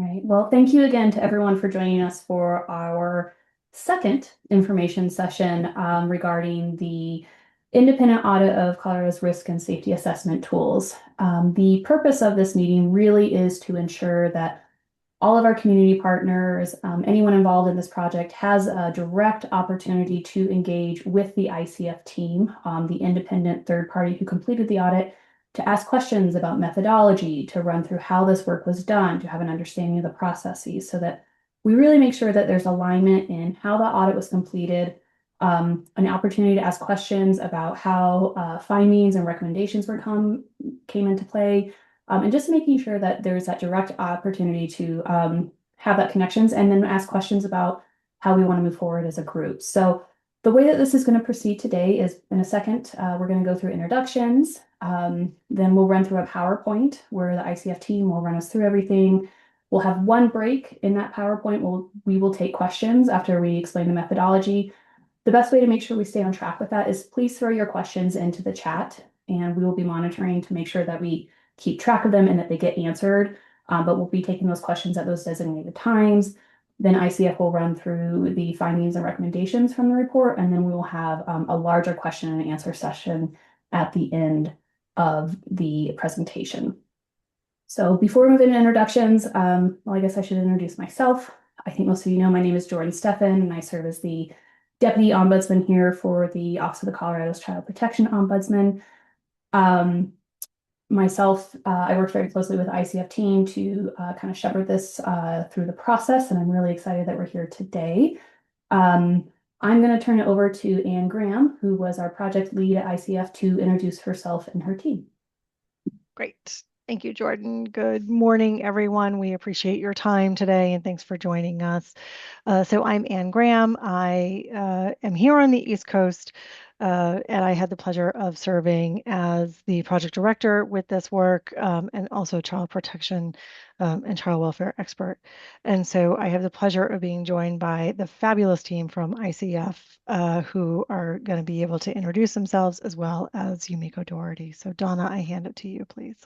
Right. Well, thank you again to everyone for joining us for our second information session regarding the independent audit of Colorado's risk and safety assessment tools. The purpose of this meeting really is to ensure that all of our community partners, anyone involved in this project has a direct opportunity to engage with the ICF team, the independent third party who completed the audit, to ask questions about methodology, to run through how this work was done, to have an understanding of the processes so that we really make sure that there's alignment in how the audit was completed, an opportunity to ask questions about how findings and recommendations came into play, and just making sure that there's that direct opportunity to have that connections and then ask questions about how we want to move forward as a group. So the way that this is going to proceed today is in a second, we're going to go through introductions. Then we'll run through a PowerPoint where the ICF team will run us through everything. We'll have one break in that PowerPoint. We will take questions after we explain the methodology. The best way to make sure we stay on track with that is please throw your questions into the chat, and we will be monitoring to make sure that we keep track of them and that they get answered. But we'll be taking those questions at those designated times. Then ICF will run through the findings and recommendations from the report, and then we will have a larger question and answer session at the end of the presentation. So before we move into introductions, well, I guess I should introduce myself. I think most of you know my name is Jordan Steffen, and I serve as the Deputy Ombudsman here for the Office of the Colorado Child Protection Ombudsman. Myself, I work very closely with the ICF team to kind of shepherd this through the process, and I'm really excited that we're here today. I'm going to turn it over to Anne Graham, who was our project lead at ICF, to introduce herself and her team. Great. Thank you, Jordan. Good morning, everyone. We appreciate your time today, and thanks for joining us. So I'm Anne Graham. I am here on the East Coast, and I had the pleasure of serving as the project director with this work, and also child protection and child welfare expert. And so I have the pleasure of being joined by the fabulous team from ICF, who are going to be able to introduce themselves, as well as Yumiko Doherty. So Donna, I hand it to you, please.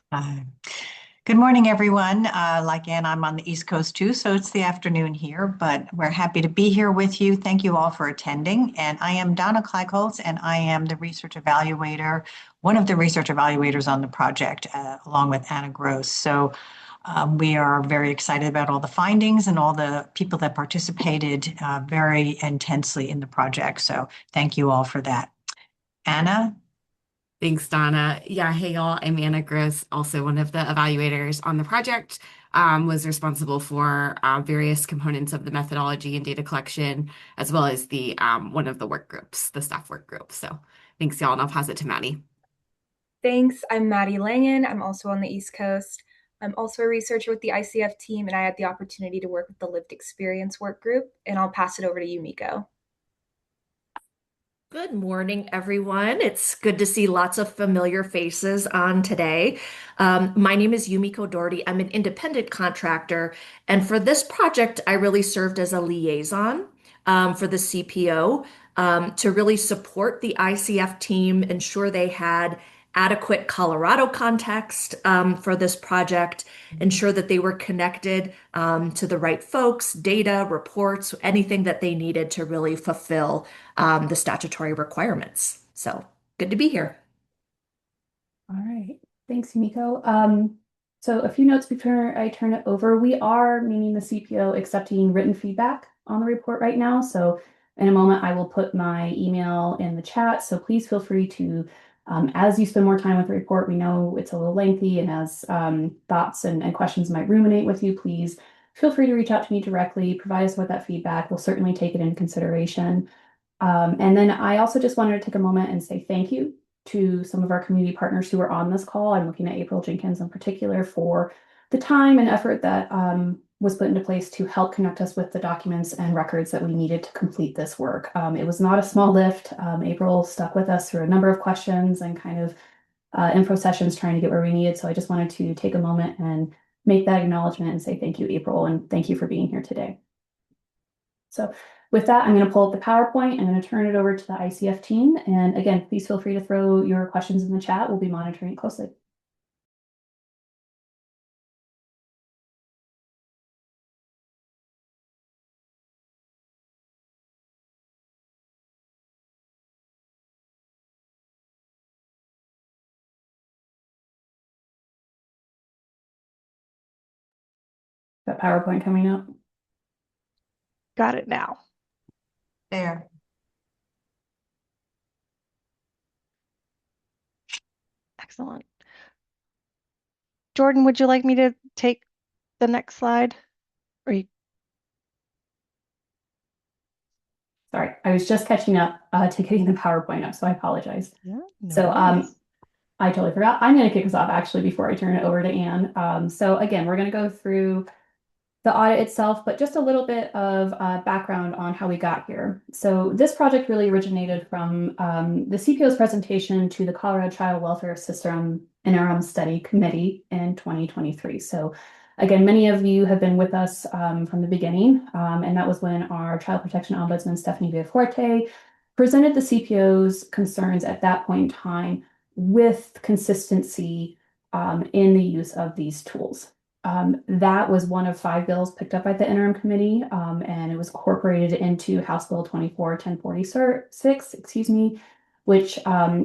Good morning, everyone. Like Ann, I'm on the East Coast too, so it's the afternoon here, but we're happy to be here with you. Thank you all for attending. And I am Donna Kleikholz, and I am the research evaluator, one of the research evaluators on the project, along with Anna Gross. So we are very excited about all the findings and all the people that participated very intensely in the project. So thank you all for that. Anna? Thanks, Donna. Yeah, hey y'all, I'm Anna Gross, also one of the evaluators on the project, was responsible for various components of the methodology and data collection, as well as the one of the work groups, the staff work group. So thanks y'all, and I'll pass it to Maddie. Thanks, I'm Maddie Langen. I'm also on the East Coast. I'm also a researcher with the ICF team, and I had the opportunity to work with the lived experience work group, and I'll pass it over to Yumiko. Good morning, everyone. It's good to see lots of familiar faces on today. My name is Yumiko Doherty. I'm an independent contractor, and for this project, I really served as a liaison for the CPO to really support the ICF team, ensure they had adequate Colorado context for this project, ensure that they were connected to the right folks, data, reports, anything that they needed to really fulfill the statutory requirements. So good to be here. All right. Thanks, Yumiko. So a few notes before I turn it over. We are, meaning the CPO, accepting written feedback on the report right now. So in a moment, I will put my email in the chat. So please feel free to, as you spend more time with the report, we know it's a little lengthy, and as thoughts and questions might ruminate with you, please feel free to reach out to me directly, provide us with that feedback. We'll certainly take it into consideration. And then I also just wanted to take a moment and say thank you to some of our community partners who are on this call. I'm looking at April Jenkins in particular for the time and effort that was put into place to help connect us with the documents and records that we needed to complete this work. It was not a small lift. April stuck with us through a number of questions and kind of info sessions trying to get where we needed. So I just wanted to take a moment and make that acknowledgement and say thank you, April, and thank you for being here today. So with that, I'm going to pull up the PowerPoint. I'm going to turn it over to the ICF team. And again, please feel free to throw your questions in the chat. We'll be monitoring it closely. that PowerPoint coming up? Got it now. There. Excellent. Jordan, would you like me to take the next slide? Or you... Sorry, I was just catching up to getting the PowerPoint up, so I apologize. Yeah, no So worries. I totally forgot. I'm going to kick us off actually before I turn it over to Anne. So again, we're going to go through the audit itself, but just a little bit of background on how we got here. So this project really originated from the CPO's presentation to the Colorado Child Welfare System Interim Study Committee in 2023. So again, many of you have been with us from the beginning, and that was when our Child Protection Ombudsman, Stephanie Villaforte, presented the CPO's concerns at that point in time with consistency in the use of these tools. That was one of 5 bills picked up by the interim committee, and it was incorporated into House Bill 24-1046, excuse me, which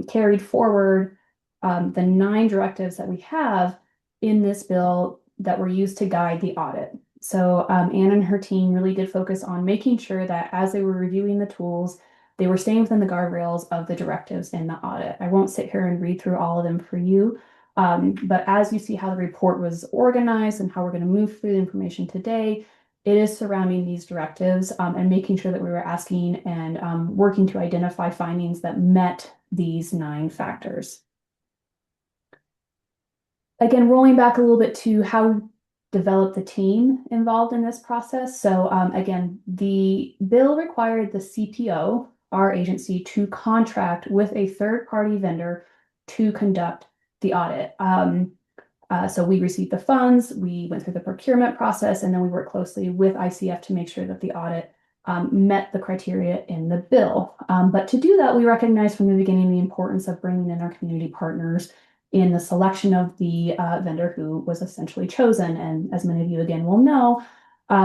carried forward the 9 directives that we have in this bill that were used to guide the audit. So Anne and her team really did focus on making sure that as they were reviewing the tools, they were staying within the guardrails of the directives in the audit. I won't sit here and read through all of them for you. But as you see how the report was organized and how we're going to move through the information today, it is surrounding these directives and making sure that we were asking and working to identify findings that met these 9 factors. Again, rolling back a little bit to how we developed the team involved in this process. So again, the bill required the CPO, our agency, to contract with a third-party vendor to conduct the audit. So we received the funds, we went through the procurement process, and then we worked closely with ICF to make sure that the audit met the criteria in the bill. But to do that, we recognized from the beginning the importance of bringing in our community partners in the selection of the vendor who was essentially chosen. And as many of you again will know,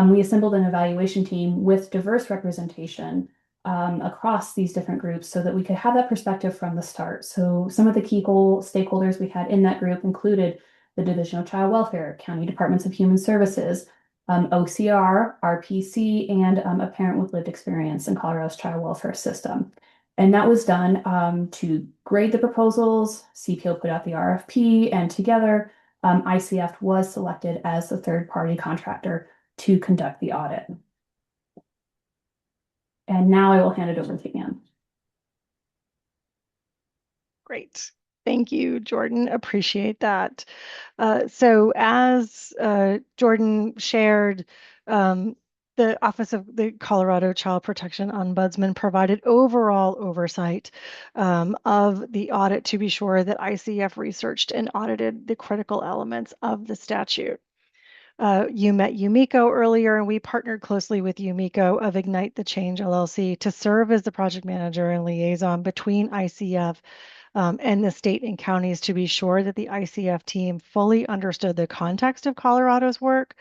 we assembled an evaluation team with diverse representation across these different groups so that we could have that perspective from the start. So some of the key stakeholders we had in that group included the Division of Child Welfare, County Departments of Human Services, OCR, RPC, and a parent with lived experience in Colorado's child welfare system. And that was done to grade the proposals. CPO put out the RFP, and together ICF was selected as the third-party contractor to conduct the audit. And now I will hand it over to Anne. Great. Thank you, Jordan. Appreciate that. So as Jordan shared, the Office of the Colorado Child Protection Ombudsman provided overall oversight of the audit to be sure that ICF researched and audited the critical elements of the statute. You met Yumiko earlier, and we partnered closely with Yumiko of Ignite the Change LLC to serve as the project manager and liaison between ICF and the state and counties to be sure that the ICF team fully understood the context of Colorado's work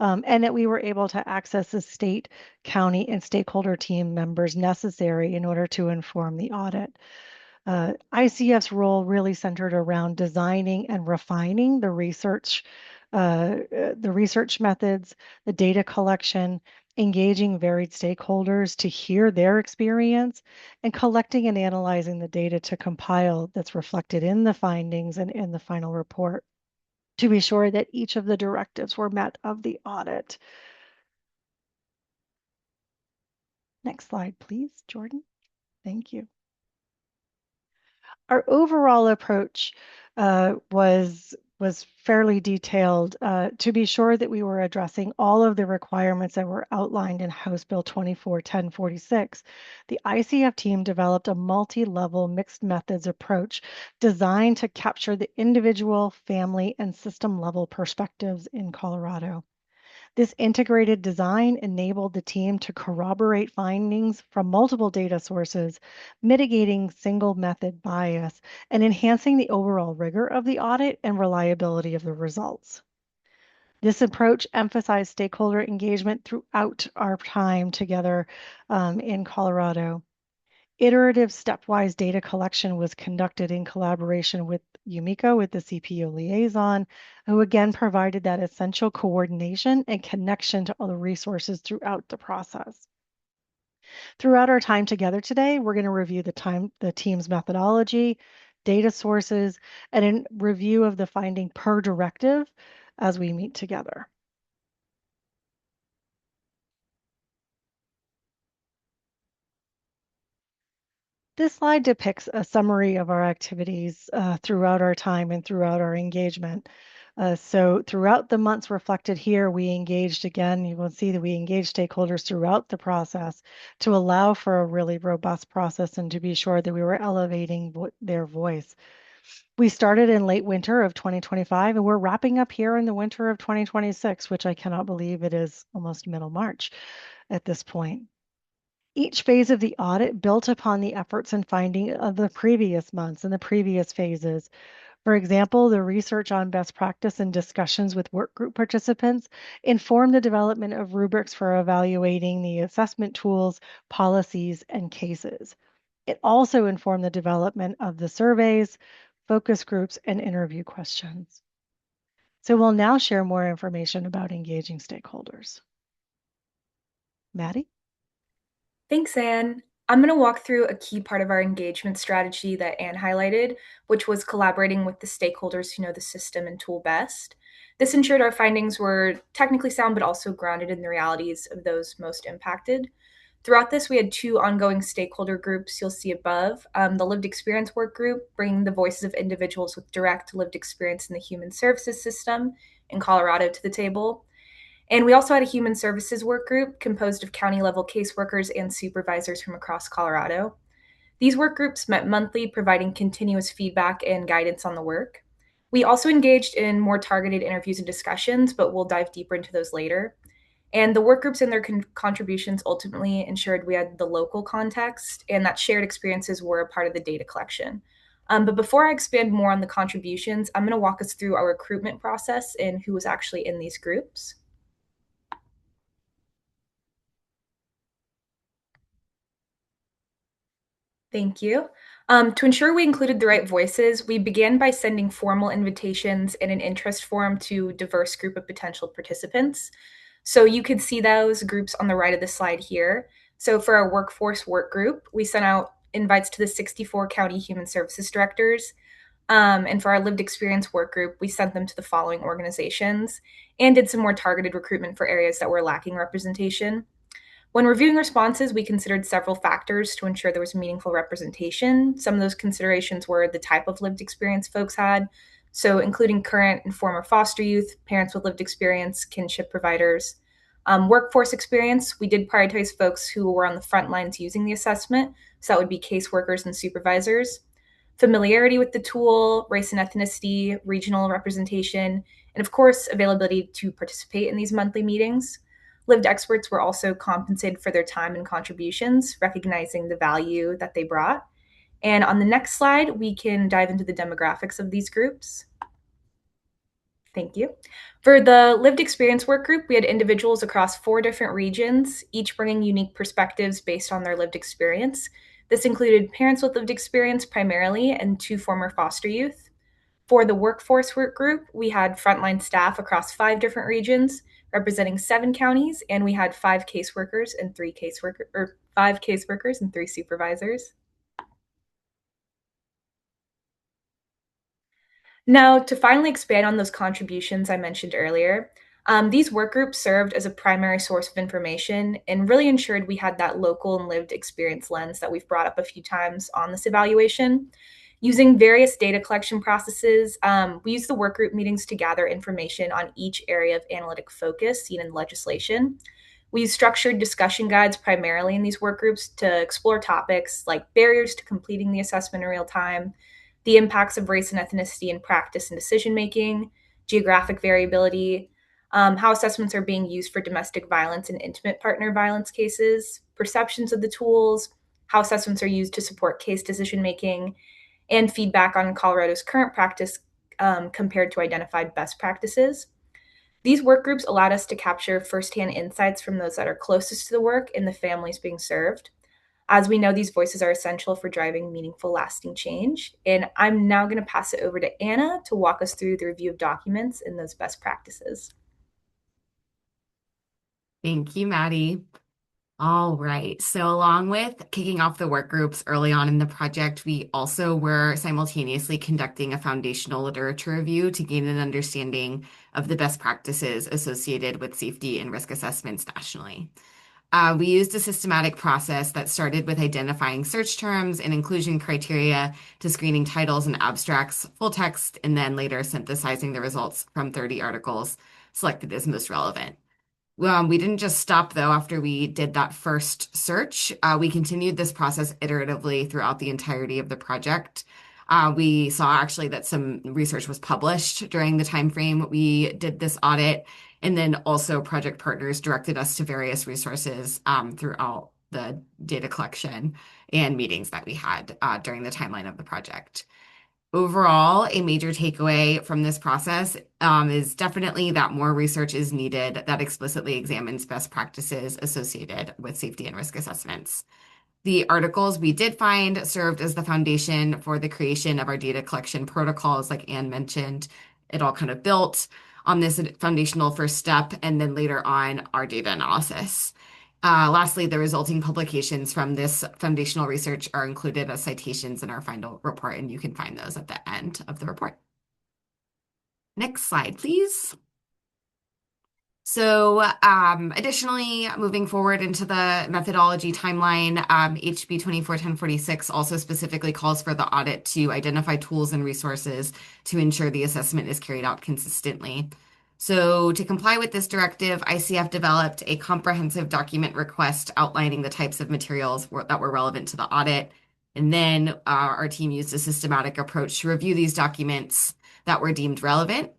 and that we were able to access the state, county, and stakeholder team members necessary in order to inform the audit. ICF's role really centered around designing and refining the research methods, the data collection, engaging varied stakeholders to hear their experience, and collecting and analyzing the data to compile that's reflected in the findings and in the final report to be sure that each of the directives were met of the audit. Next slide, please, Jordan. Thank you. Our overall approach was fairly detailed to be sure that we were addressing all of the requirements that were outlined in House Bill 24-1046. The ICF team developed a multi-level mixed methods approach designed to capture the individual, family, and system level perspectives in Colorado. This integrated design enabled the team to corroborate findings from multiple data sources, mitigating single method bias, and enhancing the overall rigor of the audit and reliability of the results. This approach emphasized stakeholder engagement throughout our time together in Colorado. Iterative stepwise data collection was conducted in collaboration with Yumiko, with the CPO liaison, who again provided that essential coordination and connection to other resources throughout the process. Throughout our time together today, we're going to review the team's methodology, data sources, and a review of the finding per directive as we meet together. This slide depicts a summary of our activities throughout our time and throughout our engagement. So throughout the months reflected here, we engaged again, you will see that we engaged stakeholders throughout the process to allow for a really robust process and to be sure that we were elevating their voice. We started in late winter of 2025 and we're wrapping up here in the winter of 2026, which I cannot believe it is almost middle March at this point. Each phase of the audit built upon the efforts and finding of the previous months and the previous phases. For example, the research on best practice and discussions with work group participants informed the development of rubrics for evaluating the assessment tools, policies, and cases. It also informed the development of the surveys, focus groups, and interview questions. So we'll now share more information about engaging stakeholders. Maddie? Thanks, Anne. I'm going to walk through a key part of our engagement strategy that Anne highlighted, which was collaborating with the stakeholders who know the system and tool best. This ensured our findings were technically sound, but also grounded in the realities of those most impacted. Throughout this, we had two ongoing stakeholder groups you'll see above. The Lived Experience Work Group, bringing the voices of individuals with direct lived experience in the human services system in Colorado to the table. And we also had a human services work group composed of county-level caseworkers and supervisors from across Colorado. These work groups met monthly, providing continuous feedback and guidance on the work. We also engaged in more targeted interviews and discussions, but we'll dive deeper into those later. And the work groups and their contributions ultimately ensured we had the local context and that shared experiences were a part of the data collection. But before I expand more on the contributions, I'm going to walk us through our recruitment process and who was actually in these groups. Thank you. To ensure we included the right voices, we began by sending formal invitations and an interest form to a diverse group of potential participants. So you could see those groups on the right of the slide here. So for our workforce work group, we sent out invites to the 64 county human services directors. And for our lived experience work group, we sent them to the following organizations and did some more targeted recruitment for areas that were lacking representation. When reviewing responses, we considered several factors to ensure there was meaningful representation. Some of those considerations were the type of lived experience folks had, so including current and former foster youth, parents with lived experience, kinship providers. Workforce experience, we did prioritize folks who were on the front lines using the assessment, so that would be caseworkers and supervisors. Familiarity with the tool, race and ethnicity, regional representation, and of course, availability to participate in these monthly meetings. Lived experts were also compensated for their time and contributions, recognizing the value that they brought. And on the next slide, we can dive into the demographics of these groups. Thank you. For the lived experience work group, we had individuals across 4 different regions, each bringing unique perspectives based on their lived experience. This included parents with lived experience primarily and 2 former foster youth. For the workforce work group, we had frontline staff across 5 different regions, representing 7 counties, and we had 5 caseworkers and 5 caseworkers and 3 supervisors. Now, to finally expand on those contributions I mentioned earlier, these work groups served as a primary source of information and really ensured we had that local and lived experience lens that we've brought up a few times on this evaluation. Using various data collection processes, we use the work group meetings to gather information on each area of analytic focus seen in legislation. We use structured discussion guides primarily in these work groups to explore topics like barriers to completing the assessment in real time, the impacts of race and ethnicity in practice and decision-making, geographic variability, how assessments are being used for domestic violence and intimate partner violence cases, perceptions of the tools, how assessments are used to support case decision-making, and feedback on Colorado's current practice compared to identified best practices. These work groups allowed us to capture firsthand insights from those that are closest to the work and the families being served. As we know, these voices are essential for driving meaningful, lasting change. And I'm now going to pass it over to Anna to walk us through the review of documents and those best practices. Thank you, Maddie. All right. So along with kicking off the work groups early on in the project, we also were simultaneously conducting a foundational literature review to gain an understanding of the best practices associated with safety and risk assessments nationally. We used a systematic process that started with identifying search terms and inclusion criteria to screening titles and abstracts, full text, and then later synthesizing the results from 30 articles selected as most relevant. We didn't just stop though after we did that first search. We continued this process iteratively throughout the entirety of the project. We saw actually that some research was published during the time frame we did this audit, and then also project partners directed us to various resources throughout the data collection and meetings that we had during the timeline of the project. Overall, a major takeaway from this process is definitely that more research is needed that explicitly examines best practices associated with safety and risk assessments. The articles we did find served as the foundation for the creation of our data collection protocols, like Anne mentioned. It all kind of built on this foundational first step, and then later on, our data analysis. Lastly, the resulting publications from this foundational research are included as citations in our final report, and you can find those at the end of the report. Next slide, please. So additionally, moving forward into the methodology timeline, HB 241046 also specifically calls for the audit to identify tools and resources to ensure the assessment is carried out consistently. So to comply with this directive, ICF developed a comprehensive document request outlining the types of materials that were relevant to the audit. And then our team used a systematic approach to review these documents that were deemed relevant.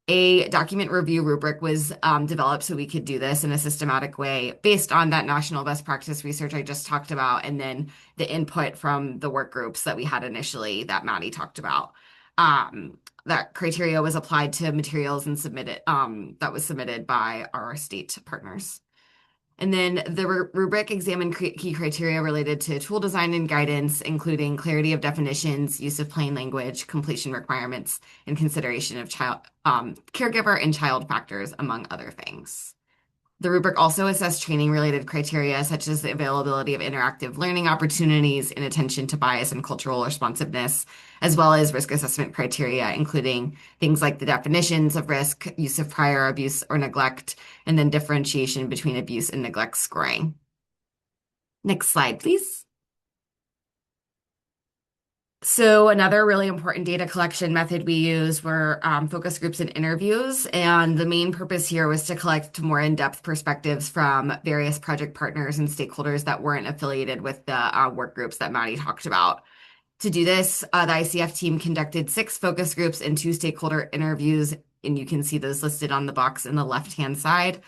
A document review rubric was developed so we could do this in a systematic way based on that national best practice research I just talked about, and then the input from the work groups that we had initially that Maddie talked about. That criteria was applied to materials and submitted that was submitted by our state partners. And then the rubric examined key criteria related to tool design and guidance, including clarity of definitions, use of plain language, completion requirements, and consideration of child, caregiver and child factors, among other things. The rubric also assessed training-related criteria, such as the availability of interactive learning opportunities and attention to bias and cultural responsiveness, as well as risk assessment criteria, including things like the definitions of risk, use of prior abuse or neglect, and then differentiation between abuse and neglect scoring. Next slide, please. So another really important data collection method we use were focus groups and interviews. And the main purpose here was to collect more in-depth perspectives from various project partners and stakeholders that weren't affiliated with the work groups that Maddie talked about. To do this, the ICF team conducted 6 focus groups and 2 stakeholder interviews, and you can see those listed on the box in the left-hand side.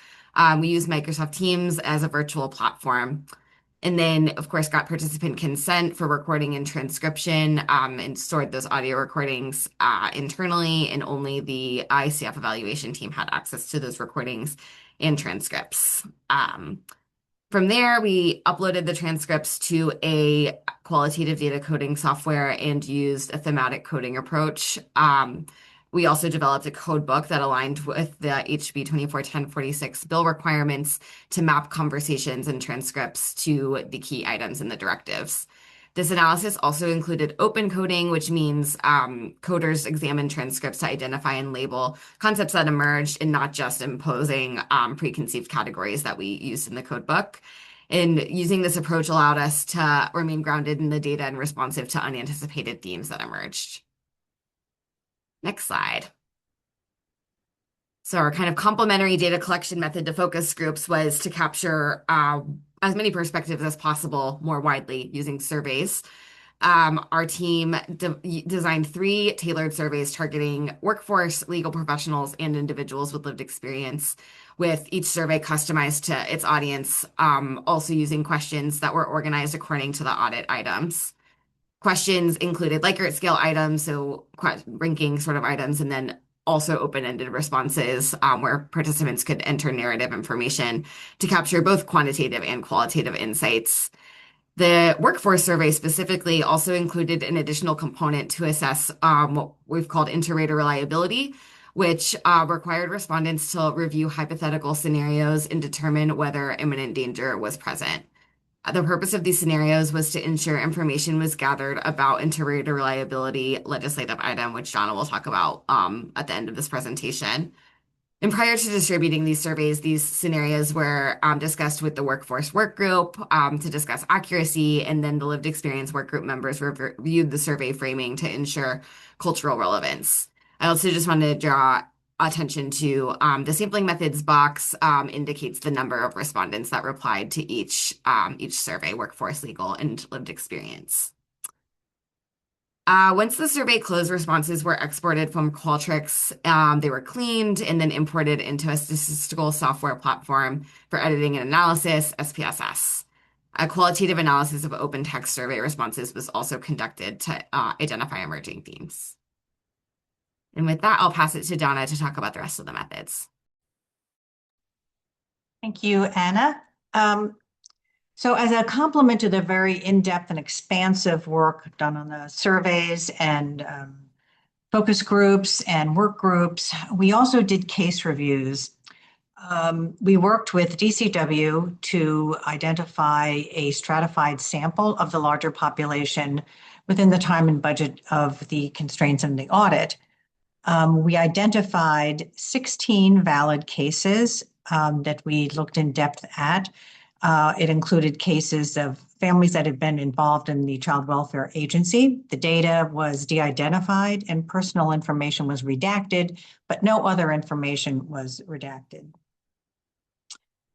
We used Microsoft Teams as a virtual platform. And then, of course, got participant consent for recording and transcription, and stored those audio recordings internally, and only the ICF evaluation team had access to those recordings and transcripts. From there, we uploaded the transcripts to a qualitative data coding software and used a thematic coding approach. We also developed a code book that aligned with the HB 241046 bill requirements to map conversations and transcripts to the key items in the directives. This analysis also included open coding, which means coders examine transcripts to identify and label concepts that emerged and not just imposing preconceived categories that we used in the code book. And using this approach allowed us to remain grounded in the data and responsive to unanticipated themes that emerged. Next slide. So our kind of complementary data collection method to focus groups was to capture as many perspectives as possible more widely using surveys. Our team designed 3 tailored surveys targeting workforce, legal professionals, and individuals with lived experience, with each survey customized to its audience, also using questions that were organized according to the audit items. Questions included Likert scale items, so ranking sort of items, and then also open-ended responses where participants could enter narrative information to capture both quantitative and qualitative insights. The workforce survey specifically also included an additional component to assess what we've called inter-rater reliability, which required respondents to review hypothetical scenarios and determine whether imminent danger was present. The purpose of these scenarios was to ensure information was gathered about inter-rater reliability legislative item, which Donna will talk about at the end of this presentation. And prior to distributing these surveys, these scenarios were discussed with the workforce work group to discuss accuracy, and then the lived experience work group members reviewed the survey framing to ensure cultural relevance. I also just wanted to draw attention to the sampling methods box indicates the number of respondents that replied to each survey, workforce, legal, and lived experience. Once the survey closed, responses were exported from Qualtrics. They were cleaned and then imported into a statistical software platform for editing and analysis, SPSS. A qualitative analysis of open text survey responses was also conducted to identify emerging themes. And with that, I'll pass it to Donna to talk about the rest of the methods. Thank you, Anna. So as a complement to the very in-depth and expansive work done on the surveys and focus groups and work groups, we also did case reviews. We worked with DCW to identify a stratified sample of the larger population within the time and budget of the constraints in the audit. We identified 16 valid cases that we looked in depth at. It included cases of families that had been involved in the Child Welfare Agency. The data was de-identified and personal information was redacted, but no other information was redacted.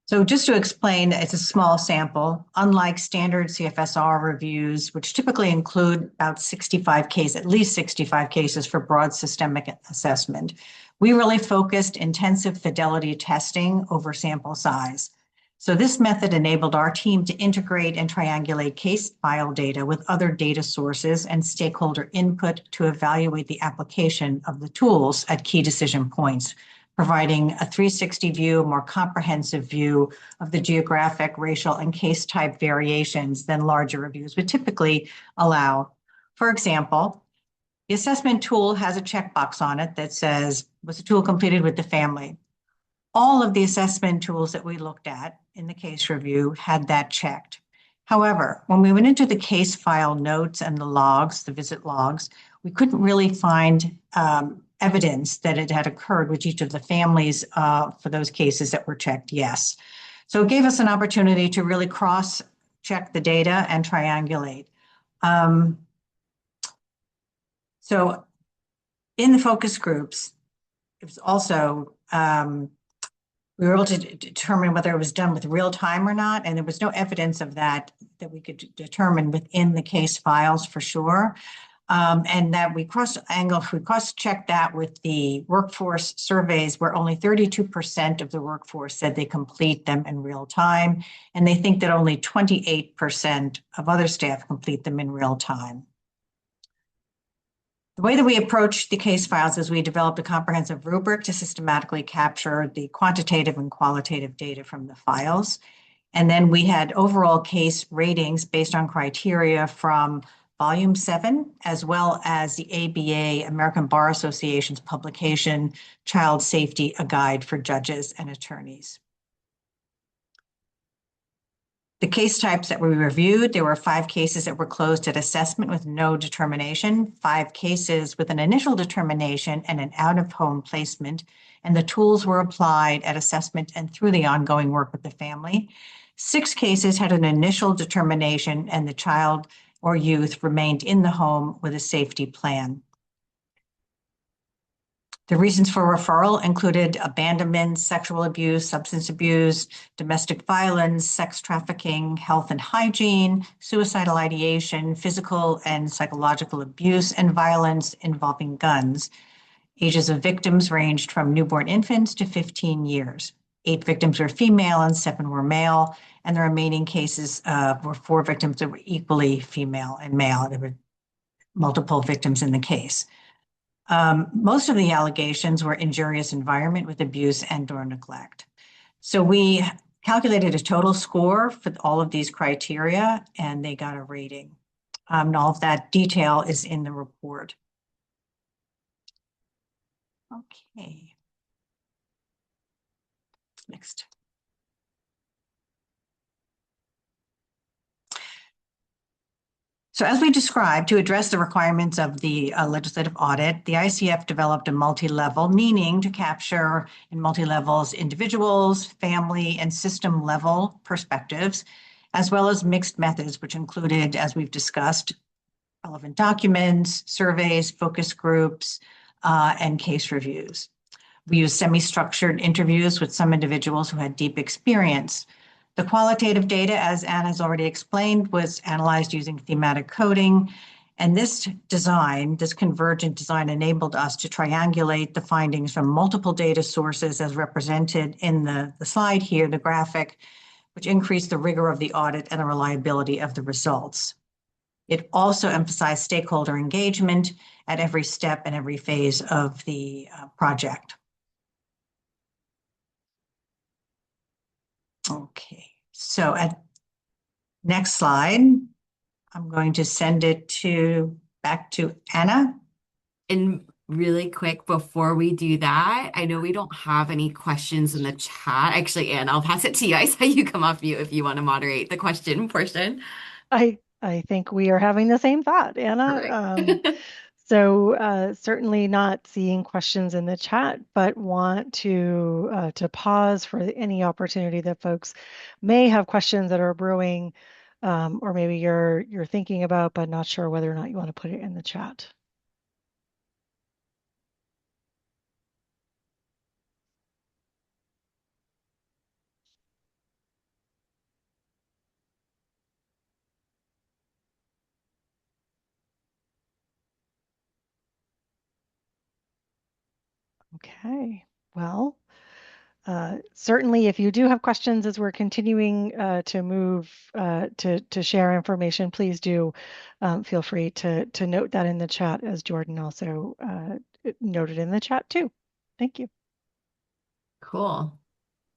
So just to explain, it's a small sample. Unlike standard CFSR reviews, which typically include about 65 cases, at least 65 cases for broad systemic assessment, we really focused intensive fidelity testing over sample size. So this method enabled our team to integrate and triangulate case file data with other data sources and stakeholder input to evaluate the application of the tools at key decision points, providing a 360 view, more comprehensive view of the geographic, racial, and case type variations than larger reviews would typically allow. For example, the assessment tool has a checkbox on it that says, was the tool completed with the family? All of the assessment tools that we looked at in the case review had that checked. However, when we went into the case file notes and the logs, the visit logs, we couldn't really find evidence that it had occurred with each of the families for those cases that were checked yes. So it gave us an opportunity to really cross-check the data and triangulate. So in the focus groups, it was also we were able to determine whether it was done with real time or not, and there was no evidence of that we could determine within the case files for sure. And that we cross-checked that with the workforce surveys, where only 32% of the workforce said they complete them in real time, and they think that only 28% of other staff complete them in real time. The way that we approached the case files is we developed a comprehensive rubric to systematically capture the quantitative and qualitative data from the files. And then we had overall case ratings based on criteria from Volume 7, as well as the ABA, American Bar Association's publication, Child Safety, A Guide for Judges and Attorneys. The case types that we reviewed, there were 5 cases that were closed at assessment with no determination, 5 cases with an initial determination and an out-of-home placement, and the tools were applied at assessment and through the ongoing work with the family. 6 cases had an initial determination and the child or youth remained in the home with a safety plan. The reasons for referral included abandonment, sexual abuse, substance abuse, domestic violence, sex trafficking, health and hygiene, suicidal ideation, physical and psychological abuse, and violence involving guns. Ages of victims ranged from newborn infants to 15 years. 8 victims were female and 7 were male, and the remaining cases were 4 victims that were equally female and male. There were multiple victims in the case. Most of the allegations were injurious environment with abuse and/or neglect. So we calculated a total score for all of these criteria, and they got a rating. And all of that detail is in the report. Okay. Next. So as we described, to address the requirements of the legislative audit, the ICF developed a multi-level, meaning to capture in multi-levels individuals, family, and system level perspectives, as well as mixed methods, which included, as we've discussed, relevant documents, surveys, focus groups, and case reviews. We used semi-structured interviews with some individuals who had deep experience. The qualitative data, as Anne has already explained, was analyzed using thematic coding. And this convergent design enabled us to triangulate the findings from multiple data sources as represented in the slide here, the graphic, which increased the rigor of the audit and the reliability of the results. It also emphasized stakeholder engagement at every step and every phase of the project. Okay, so at next slide, I'm going to send it back to Anna. And really quick, before we do that, I know we don't have any questions in the chat. Actually, Anne, I'll pass it to you. I saw you come off mute if you want to moderate the question portion. I think we are having the same thought, Anna. So certainly not seeing questions in the chat, but want to pause for any opportunity that folks may have questions that are brewing, or maybe you're thinking about, but not sure whether or not you want to put it in the chat. Okay, well, certainly if you do have questions as we're continuing to move to share information, please do feel free to note that in the chat, as Jordan also noted in the chat too. Thank you. Cool.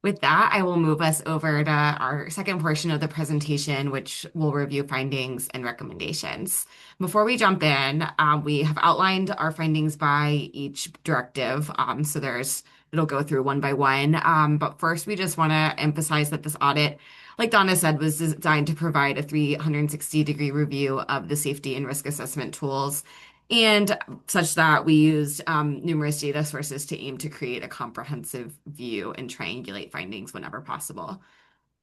With that, I will move us over to our second portion of the presentation, which will review findings and recommendations. Before we jump in, we have outlined our findings by each directive. So it'll go through one by one. But first, we just want to emphasize that this audit, like Donna said, was designed to provide a 360-degree review of the safety and risk assessment tools, and such that we used numerous data sources to aim to create a comprehensive view and triangulate findings whenever possible.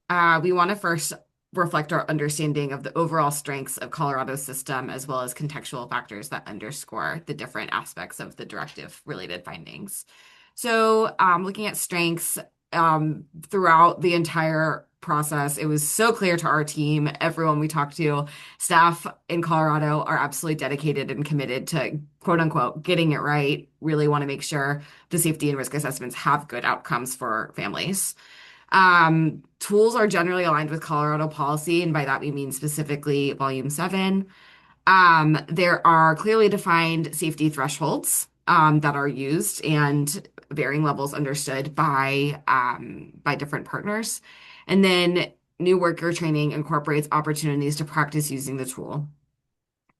We want to first reflect our understanding of the overall strengths of Colorado's system, as well as contextual factors that underscore the different aspects of the directive-related findings. So looking at strengths throughout the entire process, it was so clear to our team, everyone we talked to, staff in Colorado are absolutely dedicated and committed to, quote unquote, getting it right, really want to make sure the safety and risk assessments have good outcomes for families. Tools are generally aligned with Colorado policy, and by that we mean specifically Volume 7. There are clearly defined safety thresholds that are used and varying levels understood by different partners. And then new worker training incorporates opportunities to practice using the tool.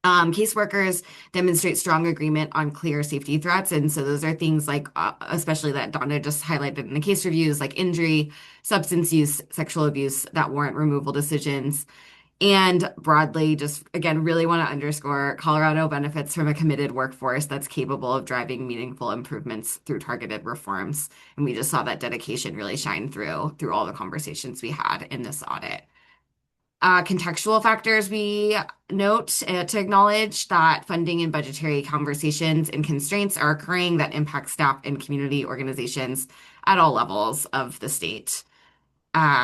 Caseworkers demonstrate strong agreement on clear safety threats. And so those are things like, especially that Donna just highlighted in the case reviews, like injury, substance use, sexual abuse that warrant removal decisions. And broadly, just again, really want to underscore Colorado benefits from a committed workforce that's capable of driving meaningful improvements through targeted reforms. And we just saw that dedication really shine through all the conversations we had in this audit. Contextual factors we note to acknowledge that funding and budgetary conversations and constraints are occurring that impact staff and community organizations at all levels of the state.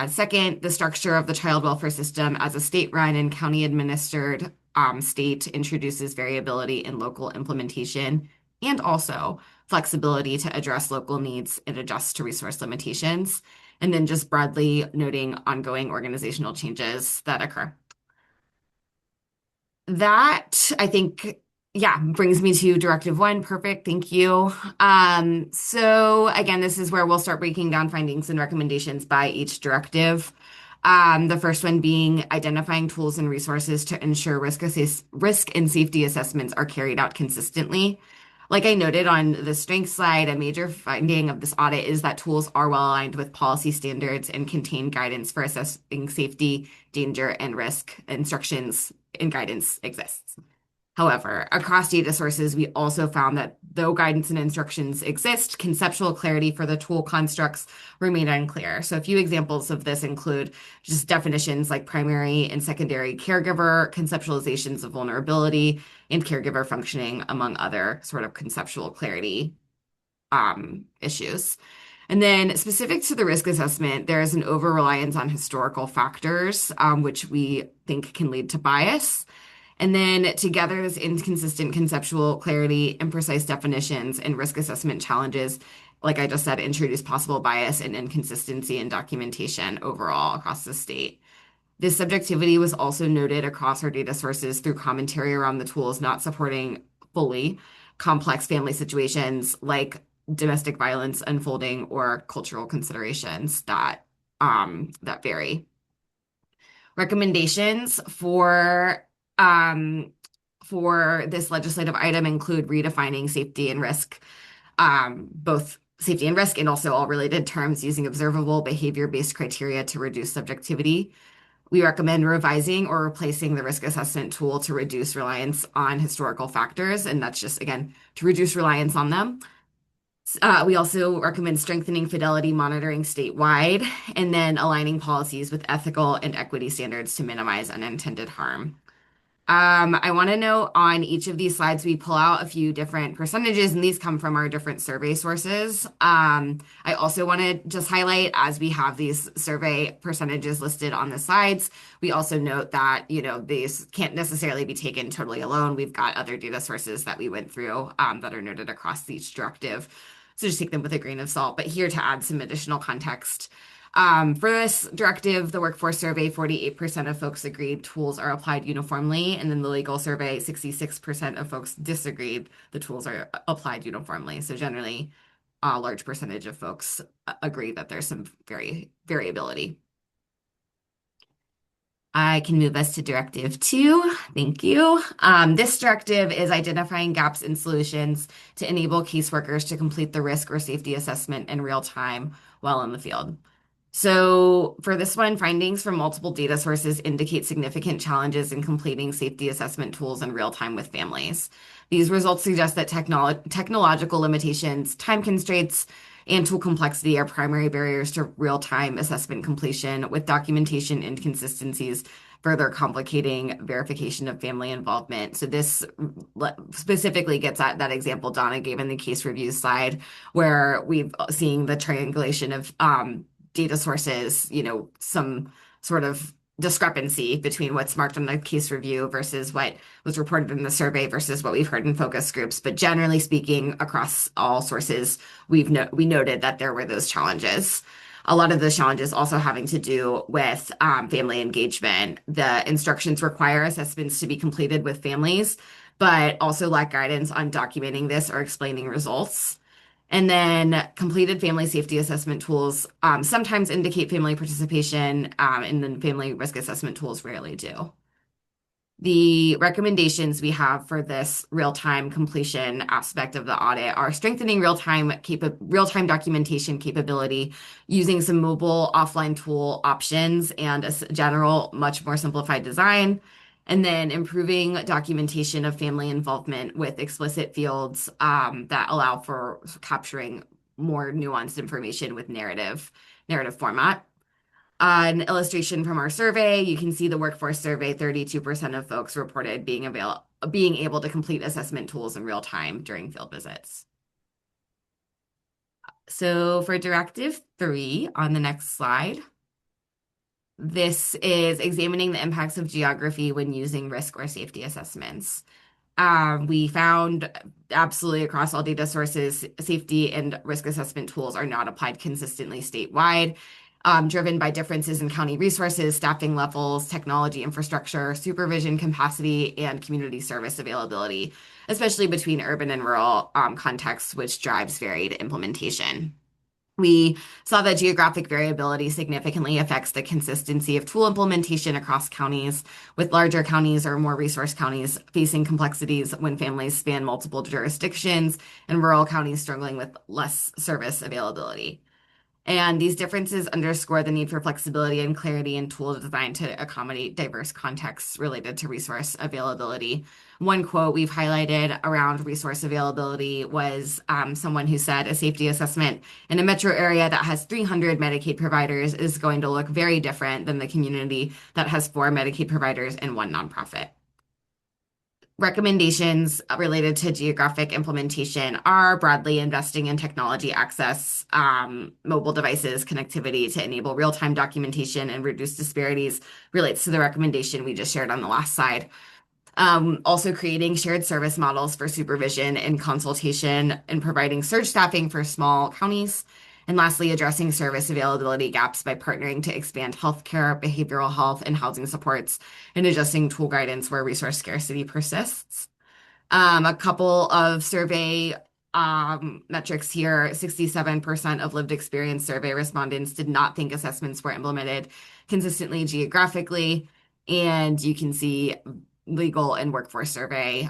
Second, the structure of the child welfare system as a state-run and county-administered state introduces variability in local implementation and also flexibility to address local needs and adjust to resource limitations. And then just broadly noting ongoing organizational changes that occur. That, I think, yeah, brings me to Directive 1. Perfect. Thank you. So again, this is where we'll start breaking down findings and recommendations by each directive. The first one being identifying tools and resources to ensure risk and safety assessments are carried out consistently. Like I noted on the strength slide, a major finding of this audit is that tools are well aligned with policy standards and contain guidance for assessing safety, danger, and risk. Instructions and guidance exists. However, across data sources, we also found that though guidance and instructions exist, conceptual clarity for the tool constructs remain unclear. So a few examples of this include just definitions like primary and secondary caregiver, conceptualizations of vulnerability, and caregiver functioning, among other sort of conceptual clarity issues. And then specific to the risk assessment, there is an over-reliance on historical factors, which we think can lead to bias. And then together, this inconsistent conceptual clarity, imprecise definitions, and risk assessment challenges, like I just said, introduce possible bias and inconsistency in documentation overall across the state. This subjectivity was also noted across our data sources through commentary around the tools not supporting fully complex family situations like domestic violence unfolding or cultural considerations that vary. Recommendations for this legislative item include redefining safety and risk, both safety and risk and also all related terms using observable behavior-based criteria to reduce subjectivity. We recommend revising or replacing the risk assessment tool to reduce reliance on historical factors, and that's just, again, to reduce reliance on them. We also recommend strengthening fidelity monitoring statewide and then aligning policies with ethical and equity standards to minimize unintended harm. I want to note on each of these slides, we pull out a few different percentages, and these come from our different survey sources. I also want to just highlight, as we have these survey percentages listed on the slides, we also note that, these can't necessarily be taken totally alone. We've got other data sources that we went through that are noted across each directive. So just take them with a grain of salt. But here to add some additional context. For this directive, the workforce survey, 48% of folks agreed tools are applied uniformly. And then the legal survey, 66% of folks disagreed the tools are applied uniformly. So generally, a large percentage of folks agree that there's some variability. I can move us to Directive 2. Thank you. This directive is identifying gaps in solutions to enable caseworkers to complete the risk or safety assessment in real time while in the field. So for this one, findings from multiple data sources indicate significant challenges in completing safety assessment tools in real time with families. These results suggest that technological limitations, time constraints, and tool complexity are primary barriers to real-time assessment completion, with documentation inconsistencies further complicating verification of family involvement. So this specifically gets at that example Donna gave in the case review slide, where we've seen the triangulation of data sources, some sort of discrepancy between what's marked on the case review versus what was reported in the survey versus what we've heard in focus groups. But generally speaking, across all sources, we noted that there were those challenges. A lot of those challenges also having to do with family engagement. The instructions require assessments to be completed with families, but also lack guidance on documenting this or explaining results. And then completed family safety assessment tools sometimes indicate family participation, and then family risk assessment tools rarely do. The recommendations we have for this real-time completion aspect of the audit are strengthening real-time documentation capability using some mobile offline tool options and a general, much more simplified design. And then improving documentation of family involvement with explicit fields that allow for capturing more nuanced information with narrative format. An illustration from our survey, you can see the workforce survey, 32% of folks reported being able to complete assessment tools in real time during field visits. So for Directive 3 on the next slide, this is examining the impacts of geography when using risk or safety assessments. We found absolutely across all data sources, safety and risk assessment tools are not applied consistently statewide, driven by differences in county resources, staffing levels, technology infrastructure, supervision capacity, and community service availability. especially between urban and rural contexts, which drives varied implementation. We saw that geographic variability significantly affects the consistency of tool implementation across counties, with larger counties or more resource counties facing complexities when families span multiple jurisdictions and rural counties struggling with less service availability. And these differences underscore the need for flexibility and clarity in tools designed to accommodate diverse contexts related to resource availability. One quote we've highlighted around resource availability was someone who said a safety assessment in a metro area that has 300 Medicaid providers is going to look very different than the community that has 4 Medicaid providers and 1 nonprofit. Recommendations related to geographic implementation are broadly investing in technology access, mobile devices, connectivity to enable real-time documentation and reduce disparities relates to the recommendation we just shared on the last slide. Also creating shared service models for supervision and consultation and providing surge staffing for small counties. And lastly, addressing service availability gaps by partnering to expand healthcare, behavioral health, and housing supports, and adjusting tool guidance where resource scarcity persists. A couple of survey metrics here. 67% of lived experience survey respondents did not think assessments were implemented consistently geographically. And you can see legal and workforce survey.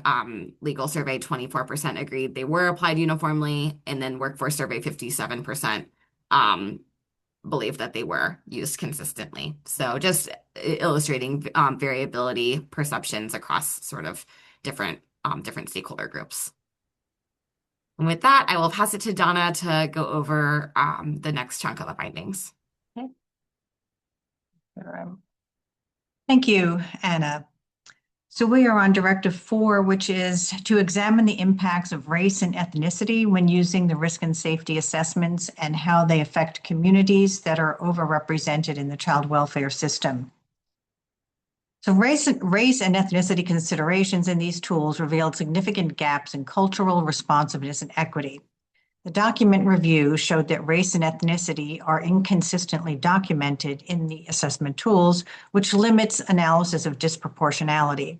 Legal survey, 24% agreed they were applied uniformly, and then workforce survey, 57% believe that they were used consistently. So just illustrating variability perceptions across sort of different stakeholder groups. And with that, I will pass it to Donna to go over the next chunk of the findings. Okay. Thank you, Anna. So we are on Directive 4, which is to examine the impacts of race and ethnicity when using the risk and safety assessments and how they affect communities that are overrepresented in the child welfare system. So race and ethnicity considerations in these tools revealed significant gaps in cultural responsiveness and equity. The document review showed that race and ethnicity are inconsistently documented in the assessment tools, which limits analysis of disproportionality.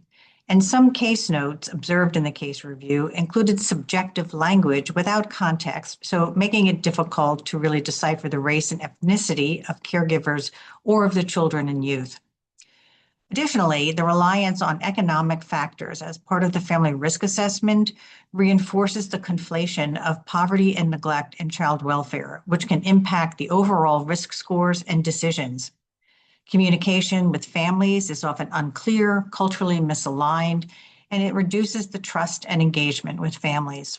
And some case notes observed in the case review included subjective language without context, so making it difficult to really decipher the race and ethnicity of caregivers or of the children and youth. Additionally, the reliance on economic factors as part of the family risk assessment reinforces the conflation of poverty and neglect in child welfare, which can impact the overall risk scores and decisions. Communication with families is often unclear, culturally misaligned, and it reduces the trust and engagement with families.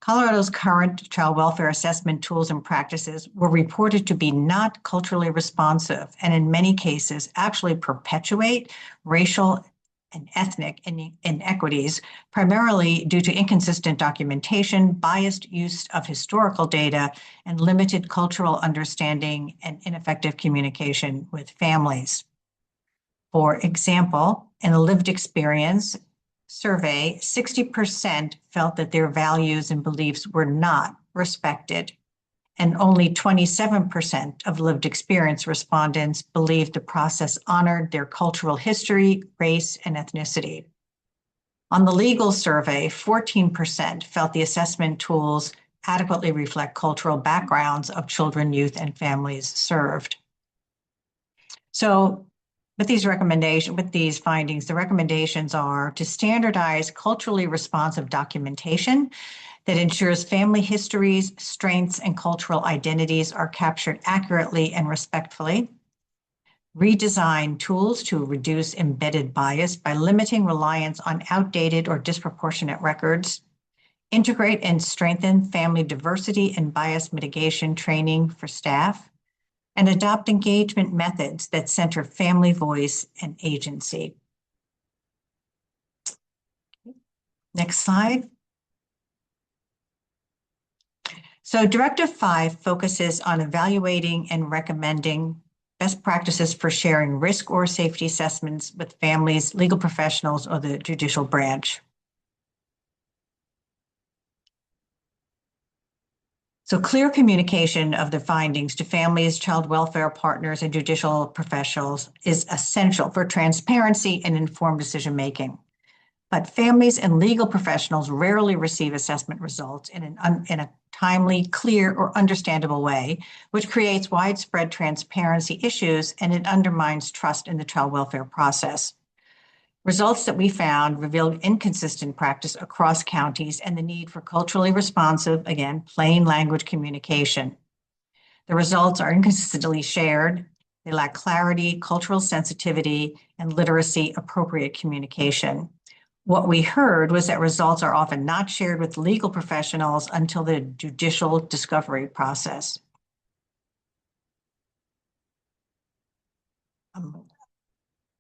Colorado's current child welfare assessment tools and practices were reported to be not culturally responsive and in many cases actually perpetuate racial and ethnic inequities, primarily due to inconsistent documentation, biased use of historical data, and limited cultural understanding and ineffective communication with families. For example, in a lived experience survey, 60% felt that their values and beliefs were not respected, and only 27% of lived experience respondents believed the process honored their cultural history, race, and ethnicity. On the legal survey, 14% felt the assessment tools adequately reflect cultural backgrounds of children, youth, and families served. So, with these findings, the recommendations are to standardize culturally responsive documentation that ensures family histories, strengths, and cultural identities are captured accurately and respectfully. Redesign tools to reduce embedded bias by limiting reliance on outdated or disproportionate records. Integrate and strengthen family diversity and bias mitigation training for staff. And adopt engagement methods that center family voice and agency. Next slide. So Directive 5 focuses on evaluating and recommending best practices for sharing risk or safety assessments with families, legal professionals, or the judicial branch. So clear communication of the findings to families, child welfare partners, and judicial professionals is essential for transparency and informed decision-making. but families and legal professionals rarely receive assessment results in a timely, clear, or understandable way, which creates widespread transparency issues and it undermines trust in the child welfare process. Results that we found revealed inconsistent practice across counties and the need for culturally responsive, again, plain language communication. The results are inconsistently shared. They lack clarity, cultural sensitivity, and literacy appropriate communication. What we heard was that results are often not shared with legal professionals until the judicial discovery process.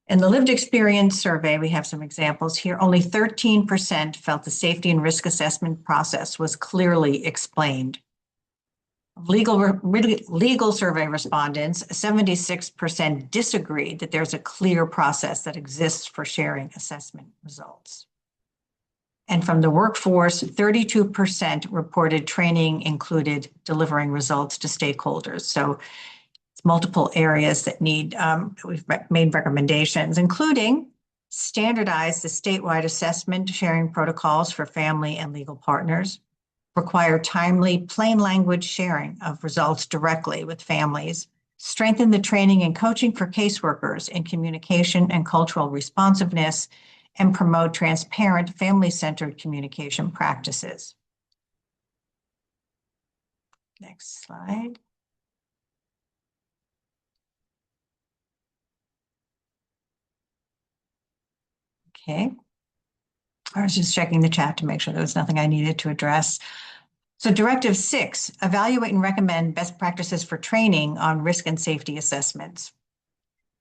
In the lived experience survey, we have some examples here. Only 13% felt the safety and risk assessment process was clearly explained. Legal survey respondents, 76% disagreed that there's a clear process that exists for sharing assessment results. And from the workforce, 32% reported training included delivering results to stakeholders. So it's multiple areas that need, we've made recommendations, including standardize the statewide assessment sharing protocols for family and legal partners, require timely, plain language sharing of results directly with families, strengthen the training and coaching for caseworkers in communication and cultural responsiveness, and promote transparent, family-centered communication practices. Next slide. Okay. I was just checking the chat to make sure there was nothing I needed to address. So Directive 6, evaluate and recommend best practices for training on risk and safety assessments.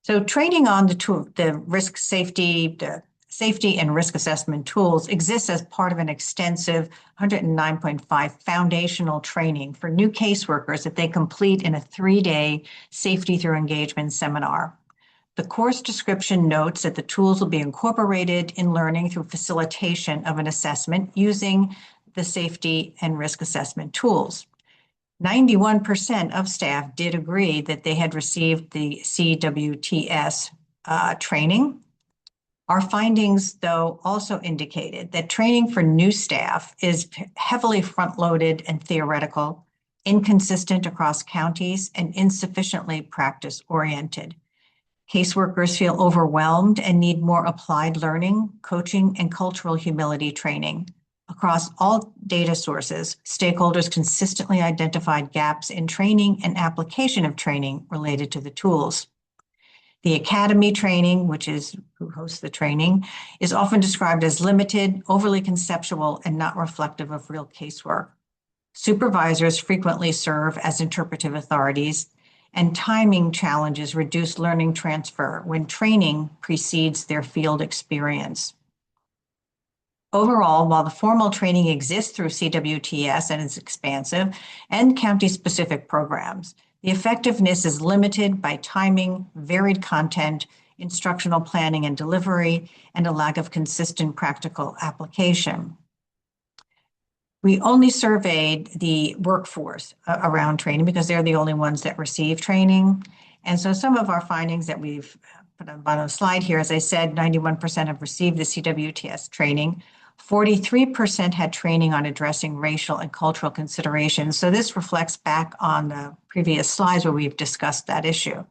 So training on the risk safety, the safety and risk assessment tools exists as part of an extensive 109.5 foundational training for new caseworkers that they complete in a 3-day safety through engagement seminar. The course description notes that the tools will be incorporated in learning through facilitation of an assessment using the safety and risk assessment tools. 91% of staff did agree that they had received the CWTS training. Our findings, though, also indicated that training for new staff is heavily front-loaded and theoretical, inconsistent across counties, and insufficiently practice-oriented. Caseworkers feel overwhelmed and need more applied learning, coaching, and cultural humility training. Across all data sources, stakeholders consistently identified gaps in training and application of training related to the tools. The academy training, which is who hosts the training, is often described as limited, overly conceptual, and not reflective of real casework. Supervisors frequently serve as interpretive authorities, and timing challenges reduce learning transfer when training precedes their field experience. Overall, while the formal training exists through CWTS and is expansive and county-specific programs, the effectiveness is limited by timing, varied content, instructional planning and delivery, and a lack of consistent practical application. We only surveyed the workforce around training because they're the only ones that receive training. And so some of our findings that we've put on the bottom of the slide here, as I said, 91% have received the CWTS training. 43% had training on addressing racial and cultural considerations. So this reflects back on the previous slides where we've discussed that issue.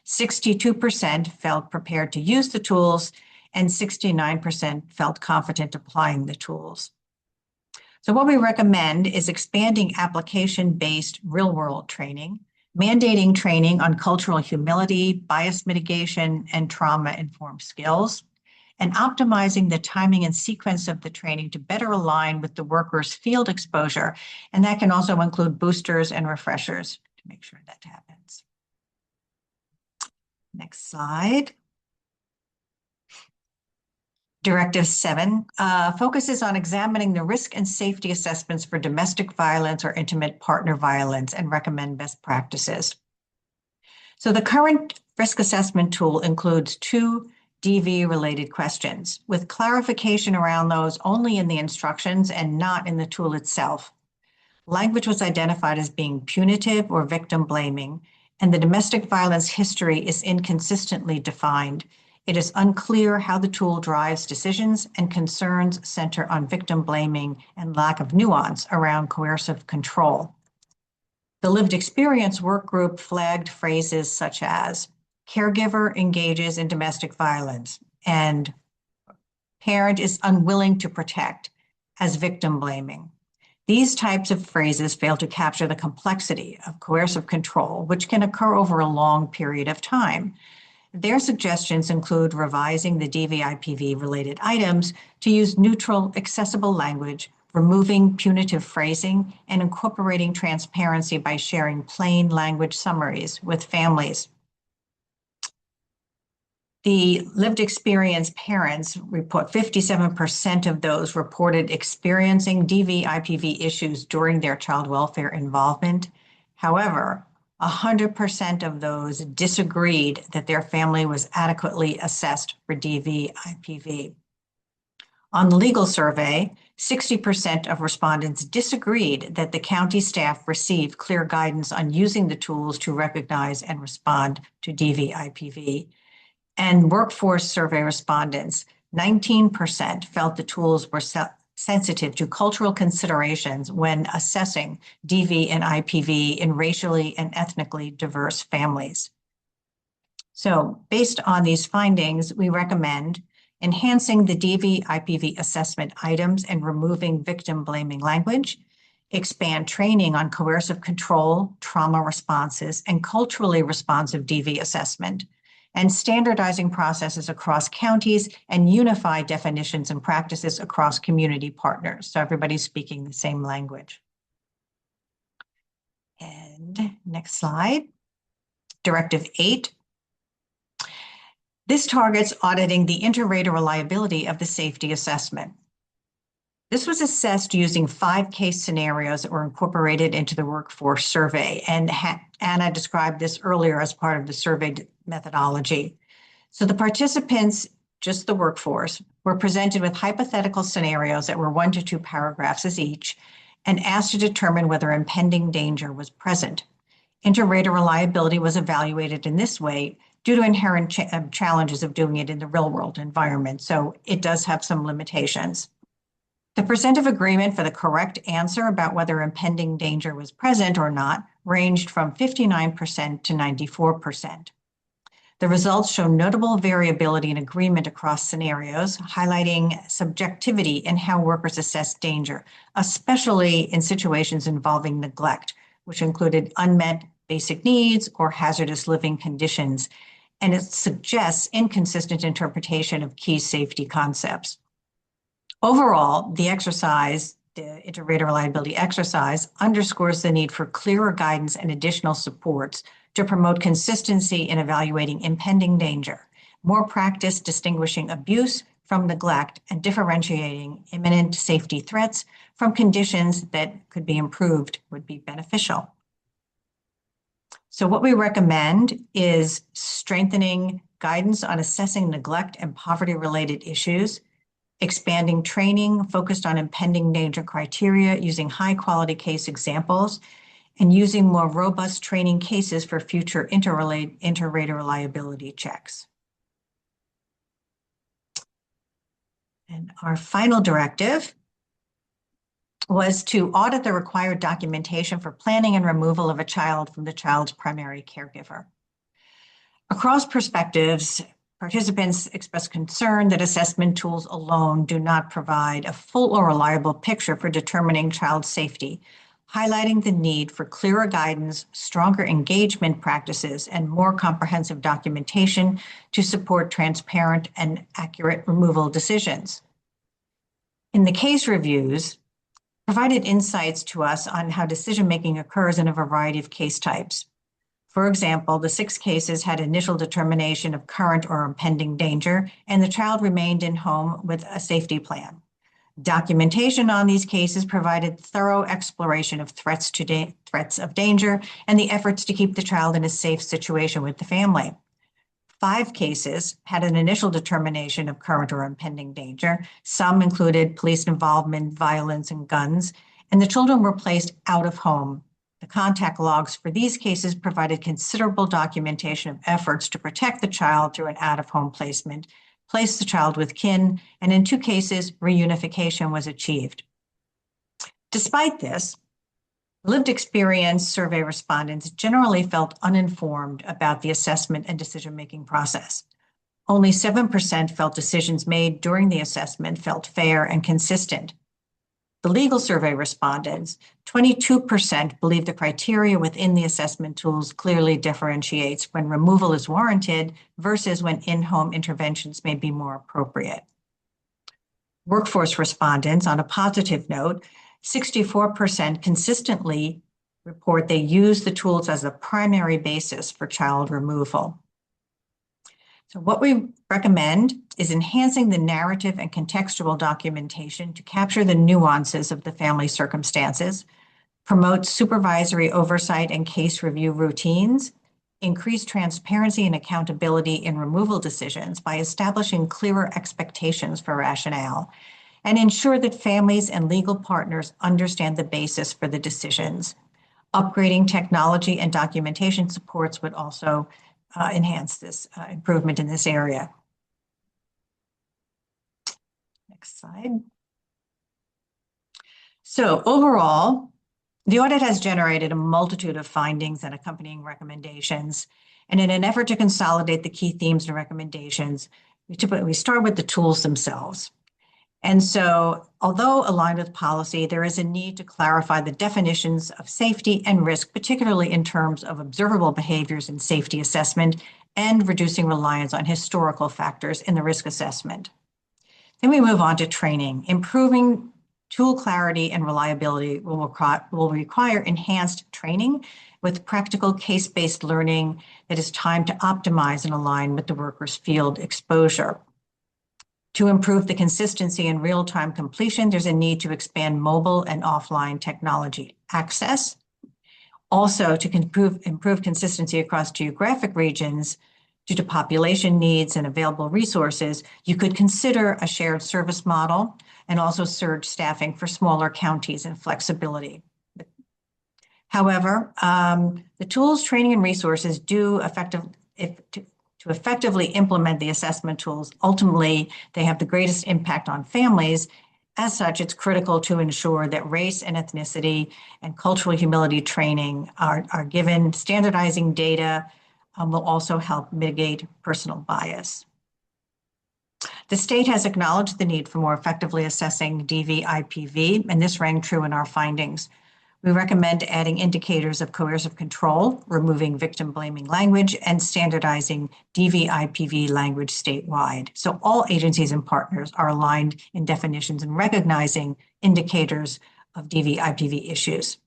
62% felt prepared to use the tools, and 69% felt confident applying the tools. So what we recommend is expanding application-based real-world training, mandating training on cultural humility, bias mitigation, and trauma-informed skills, and optimizing the timing and sequence of the training to better align with the worker's field exposure. And that can also include boosters and refreshers to make sure that happens. Next slide. Directive 7 focuses on examining the risk and safety assessments for domestic violence or intimate partner violence and recommend best practices. So the current risk assessment tool includes 2 DV-related questions, with clarification around those only in the instructions and not in the tool itself. Language was identified as being punitive or victim blaming, and the domestic violence history is inconsistently defined. It is unclear how the tool drives decisions, and concerns center on victim blaming and lack of nuance around coercive control. The lived experience work group flagged phrases such as caregiver engages in domestic violence and parent is unwilling to protect as victim blaming. These types of phrases fail to capture the complexity of coercive control, which can occur over a long period of time. Their suggestions include revising the DV-IPV related items to use neutral, accessible language, removing punitive phrasing, and incorporating transparency by sharing plain language summaries with families. The lived experience parents report 57% of those reported experiencing DV-IPV issues during their child welfare involvement. However, 100% of those disagreed that their family was adequately assessed for DV-IPV. On the legal survey, 60% of respondents disagreed that the county staff received clear guidance on using the tools to recognize and respond to DV-IPV. And workforce survey respondents, 19% felt the tools were sensitive to cultural considerations when assessing DV and IPV in racially and ethnically diverse families. So based on these findings, we recommend enhancing the DV-IPV assessment items and removing victim blaming language, expand training on coercive control, trauma responses, and culturally responsive DV assessment, and standardizing processes across counties and unify definitions and practices across community partners, so everybody's speaking the same language. And next slide, Directive 8. This targets auditing the inter-rater reliability of the safety assessment. This was assessed using 5 case scenarios that were incorporated into the workforce survey, and Anna described this earlier as part of the survey methodology. So the participants, just the workforce, were presented with hypothetical scenarios that were 1 to 2 paragraphs as each, and asked to determine whether impending danger was present. Inter-rater reliability was evaluated in this way due to inherent challenges of doing it in the real-world environment, so it does have some limitations. The percent of agreement for the correct answer about whether impending danger was present or not ranged from 59% to 94%. The results show notable variability in agreement across scenarios, highlighting subjectivity in how workers assess danger, especially in situations involving neglect, which included unmet basic needs or hazardous living conditions, and it suggests inconsistent interpretation of key safety concepts. Overall, the exercise, the inter-rater reliability exercise, underscores the need for clearer guidance and additional supports to promote consistency in evaluating impending danger, more practice distinguishing abuse from neglect, and differentiating imminent safety threats from conditions that could be improved would be beneficial. So what we recommend is strengthening guidance on assessing neglect and poverty-related issues, expanding training focused on impending danger criteria using high-quality case examples, and using more robust training cases for future inter-rater reliability checks. And our final directive was to audit the required documentation for planning and removal of a child from the child's primary caregiver. Across perspectives, participants expressed concern that assessment tools alone do not provide a full or reliable picture for determining child safety, highlighting the need for clearer guidance, stronger engagement practices, and more comprehensive documentation to support transparent and accurate removal decisions. In the case reviews, provided insights to us on how decision-making occurs in a variety of case types. For example, the 6 cases had initial determination of current or impending danger, and the child remained in home with a safety plan. Documentation on these cases provided thorough exploration of threats of danger and the efforts to keep the child in a safe situation with the family. 5 cases had an initial determination of current or impending danger. Some included police involvement, violence, and guns, and the children were placed out of home The contact logs for these cases provided considerable documentation of efforts to protect the child through an out-of-home placement, place the child with kin, and in 2 cases, reunification was achieved. Despite this, lived experience survey respondents generally felt uninformed about the assessment and decision-making process. Only 7% felt decisions made during the assessment felt fair and consistent. The legal survey respondents, 22% believe the criteria within the assessment tools clearly differentiates when removal is warranted versus when in-home interventions may be more appropriate. Workforce respondents, on a positive note, 64% consistently report they use the tools as a primary basis for child removal. So what we recommend is enhancing the narrative and contextual documentation to capture the nuances of the family circumstances, promote supervisory oversight and case review routines, increase transparency and accountability in removal decisions by establishing clearer expectations for rationale, and ensure that families and legal partners understand the basis for the decisions. Upgrading technology and documentation supports would also enhance this improvement in this area. Next slide. So overall, the audit has generated a multitude of findings and accompanying recommendations. And in an effort to consolidate the key themes and recommendations, we start with the tools themselves. And so, although aligned with policy, there is a need to clarify the definitions of safety and risk, particularly in terms of observable behaviors in safety assessment and reducing reliance on historical factors in the risk assessment. Then we move on to training. Improving tool clarity and reliability will require enhanced training with practical case-based learning that is timed to optimize and align with the worker's field exposure. To improve the consistency and real-time completion, there's a need to expand mobile and offline technology access. Also, to improve consistency across geographic regions due to population needs and available resources, you could consider a shared service model and also surge staffing for smaller counties and flexibility. However, the tools, training, and resources to effectively implement the assessment tools, ultimately, they have the greatest impact on families. As such, it's critical to ensure that race and ethnicity and cultural humility training are given. Standardizing data will also help mitigate personal bias. The state has acknowledged the need for more effectively assessing DV/IPV, and this rang true in our findings. We recommend adding indicators of coercive control, removing victim-blaming language, and standardizing DV/IPV language statewide. So all agencies and partners are aligned in definitions and recognizing indicators of DV/IPV issues.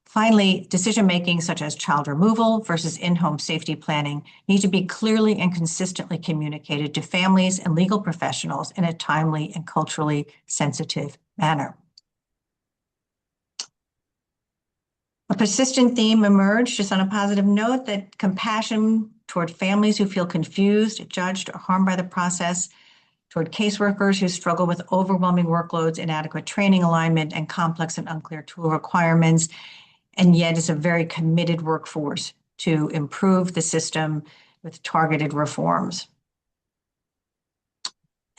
Finally, decision-making such as child removal versus in-home safety planning need to be clearly and consistently communicated to families and legal professionals in a timely and culturally sensitive manner. A persistent theme emerged, just on a positive note, that compassion toward families who feel confused, judged, or harmed by the process, toward caseworkers who struggle with overwhelming workloads, inadequate training alignment, and complex and unclear tool requirements, and yet is a very committed workforce to improve the system with targeted reforms.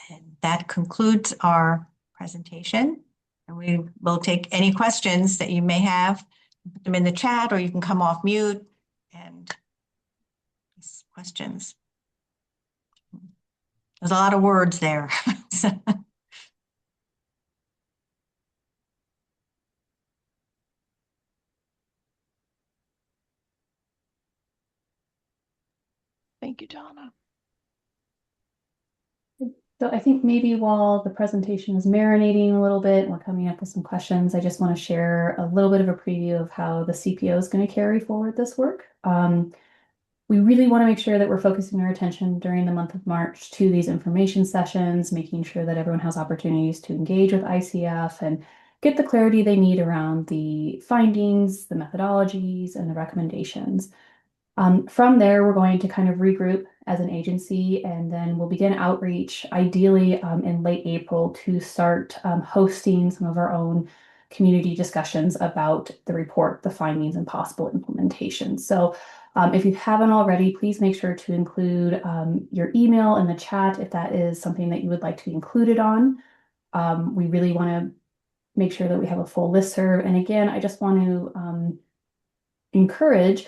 And that concludes our presentation. And we will take any questions that you may have. Put them in the chat, or you can come off mute and ask questions. There's a lot of words there. Thank you, Donna. So I think maybe while the presentation is marinating a little bit, and we're coming up with some questions, I just want to share a little bit of a preview of how the CPO is going to carry forward this work. We really want to make sure that we're focusing our attention during the month of March to these information sessions, making sure that everyone has opportunities to engage with ICF and get the clarity they need around the findings, the methodologies, and the recommendations. From there, we're going to kind of regroup as an agency, and then we'll begin outreach, ideally in late April, to start hosting some of our own community discussions about the report, the findings, and possible implementation. So if you haven't already, please make sure to include your email in the chat if that is something that you would like to be included on. We really want to make sure that we have a full listserv. And again, I just want to encourage,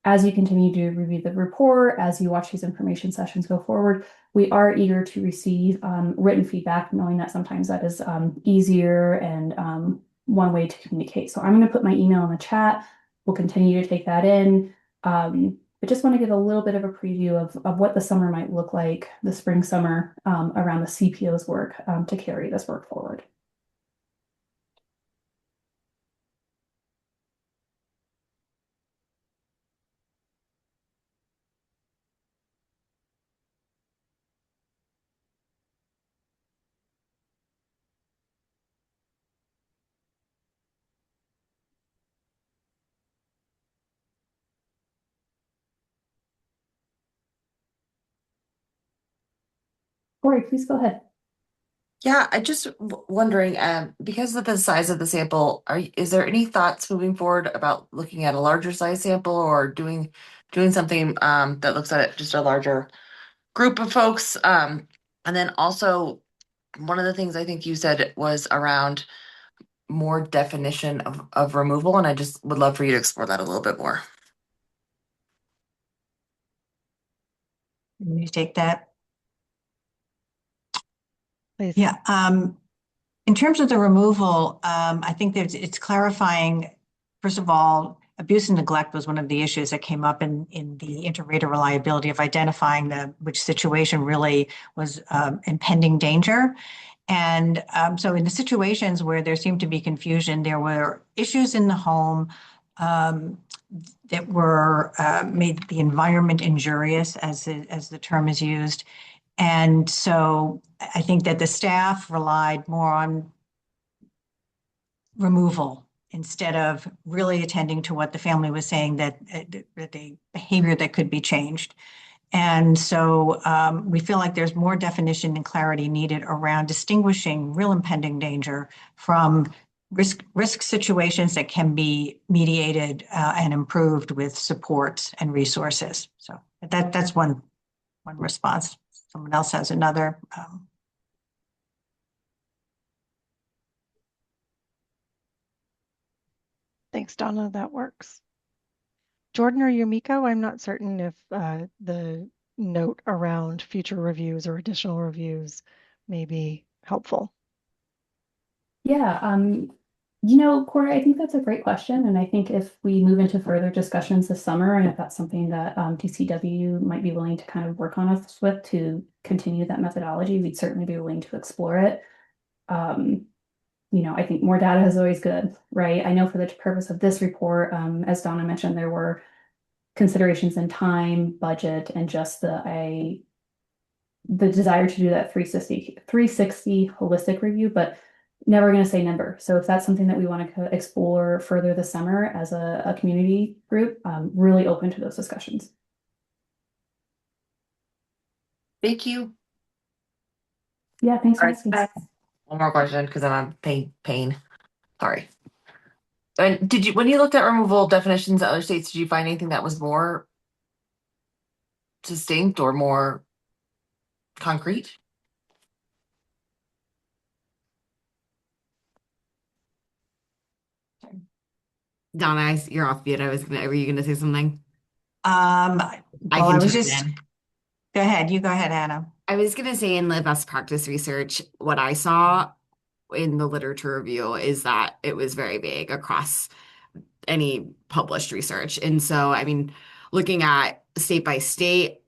as you continue to review the report, as you watch these information sessions go forward, we are eager to receive written feedback, knowing that sometimes that is easier and one way to communicate. So I'm going to put my email in the chat. We'll continue to take that in. I just want to give a little bit of a preview of what the summer might look like, the spring, summer, around the CPO's work to carry this work forward. Corey, please go ahead. Yeah, I just wondering, because of the size of the sample, is there any thoughts moving forward about looking at a larger size sample or doing something that looks at just a larger group of folks? And then also, one of the things I think you said was around more definition of removal, and I just would love for you to explore that a little bit more. Can you take that? Please. Yeah. In terms of the removal, I think it's clarifying, first of all, abuse and neglect was one of the issues that came up in the inter-rater reliability of identifying which situation really was impending danger. And so in the situations where there seemed to be confusion, there were issues in the home that were made the environment injurious, as the term is used. And so I think that the staff relied more on removal instead of really attending to what the family was saying, that the behavior that could be changed. And so we feel like there's more definition and clarity needed around distinguishing real impending danger from risk situations that can be mediated and improved with supports and resources. So that's one response. Someone else has another. Thanks, Donna. That works. Jordan or Yumiko, I'm not certain if the note around future reviews or additional reviews may be helpful. Yeah, Corey, I think that's a great question. And I think if we move into further discussions this summer, and if that's something that DCW might be willing to kind of work on us with to continue that methodology, we'd certainly be willing to explore it. I think more data is always good, right? I know for the purpose of this report, as Donna mentioned, there were considerations in time, budget, and just the desire to do that 360 holistic review, but never going to say never. So if that's something that we want to explore further this summer as a community group, really open to those discussions. Thank you. Yeah, thanks for All asking. right. One more question, because then I'm pain. Sorry. And when you looked at removal definitions in other states, did you find anything that was more distinct or more concrete? Donna, you're off mute. Were you gonna say something? I can was jump just, in. go ahead. You go ahead, Anna. I was gonna say in the best practice research, what I saw in the literature review is that it was very vague across any published research. And so, I mean, looking at state by state,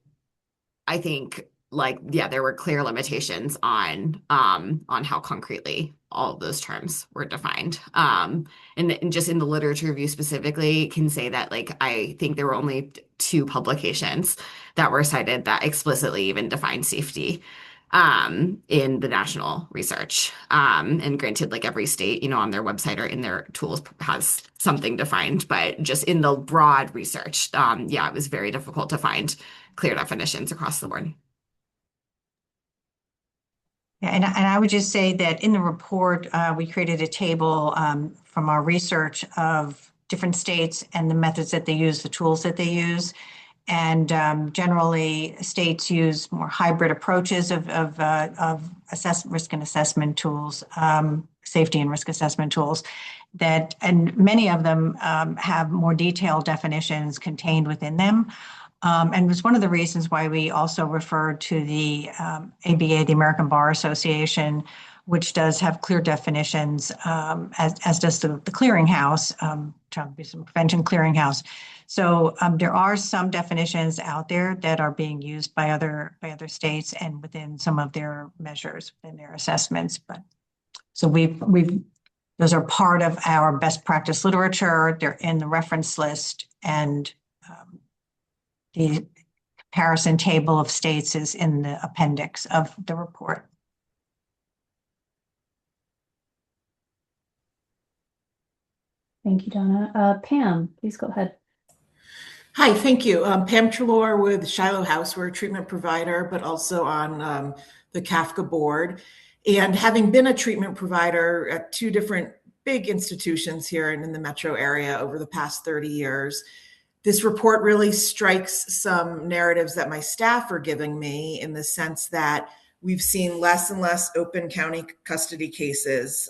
I think there were clear limitations on how concretely all of those terms were defined. And just in the literature review specifically, can say that I think there were only 2 publications that were cited that explicitly even defined safety in the national research. And granted, every state, on their website or in their tools has something defined, but just in the broad research, it was very difficult to find clear definitions across the board. And I would just say that in the report, we created a table from our research of different states and the methods that they use, the tools that they use. And generally, states use more hybrid approaches of risk and assessment tools, safety and risk assessment tools. And many of them have more detailed definitions contained within them. And was one of the reasons why we also referred to the ABA, the American Bar Association, which does have clear definitions, as does the clearinghouse, Child Abuse Prevention Clearinghouse. So there are some definitions out there that are being used by other states and within some of their measures, within their assessments. But so those are part of our best practice literature. They're in the reference list, and the comparison table of states is in the appendix of the report. Thank you, Donna. Pam, please go ahead. Hi, thank you. Pam Trelaw with Shiloh House. We're a treatment provider, but also on the CAFCA board. And having been a treatment provider at two different big institutions here and in the metro area over the past 30 years, this report really strikes some narratives that my staff are giving me, in the sense that we've seen less and less open county custody cases.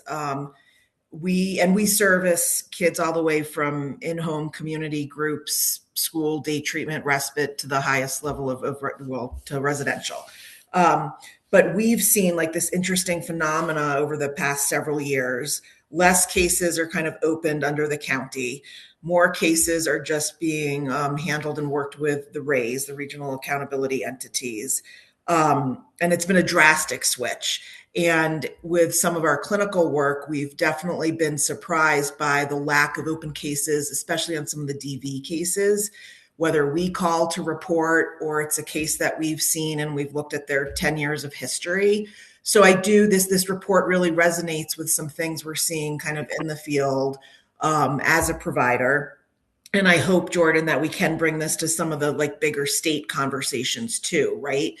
We service kids all the way from in-home community groups, school, day treatment, respite, to the highest level to residential. But we've seen like this interesting phenomena over the past several years. Less cases are kind of opened under the county. More cases are just being handled and worked with the RAIs, the regional accountability entities. And it's been a drastic switch. And with some of our clinical work, we've definitely been surprised by the lack of open cases, especially on some of the DV cases, whether we call to report or it's a case that we've seen and we've looked at their 10 years of history. So this report really resonates with some things we're seeing kind of in the field as a provider. And I hope, Jordan, that we can bring this to some of the like bigger state conversations too, right?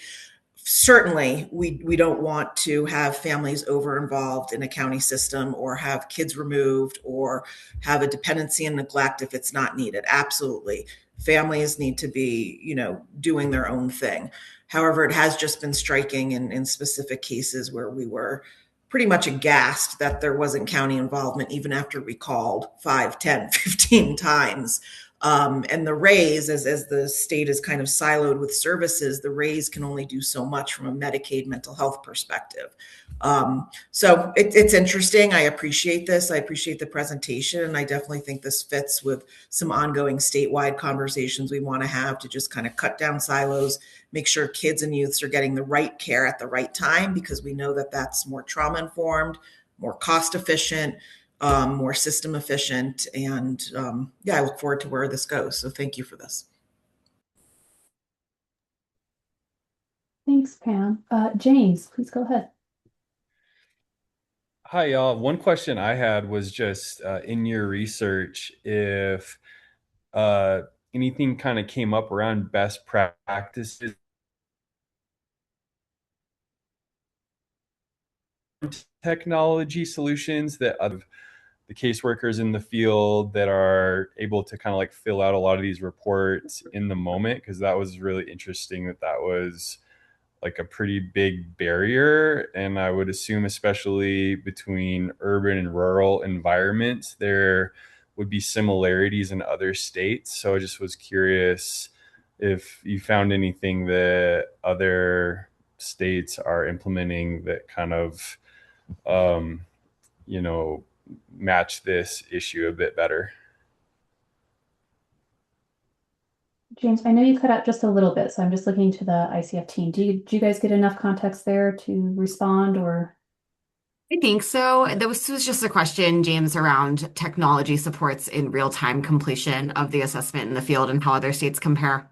Certainly, we don't want to have families over involved in a county system, or have kids removed, or have a dependency and neglect if it's not needed. Absolutely. Families need to be, doing their own thing. However, it has just been striking in specific cases where we were pretty much aghast that there wasn't county involvement, even after we called 5, 10, 15 times. And the RAIs, as the state is kind of siloed with services, the RAIs can only do so much from a Medicaid mental health perspective. So it's interesting. I appreciate this. I appreciate the presentation. And I definitely think this fits with some ongoing statewide conversations we want to have to just kind of cut down silos, make sure kids and youths are getting the right care at the right time, because we know that that's more trauma informed, more cost efficient, more system efficient. And I look forward to where this goes. So thank you for this. Thanks, Pam. James, please go ahead. Hi, y'all. One question I had was just in your research, if anything kind of came up around best practices, technology solutions that the caseworkers in the field that are able to kind of like fill out a lot of these reports in the moment, because that was really interesting that was like a pretty big barrier. And I would assume, especially between urban and rural environments, there would be similarities in other states. So I just was curious if you found anything that other states are implementing that kind of, match this issue a bit better. James, I know you cut out just a little bit, so I'm just looking to the ICF team. Do you guys get enough context there to respond, or? I think so. This was just a question, James, around technology supports in real-time completion of the assessment in the field and how other states compare.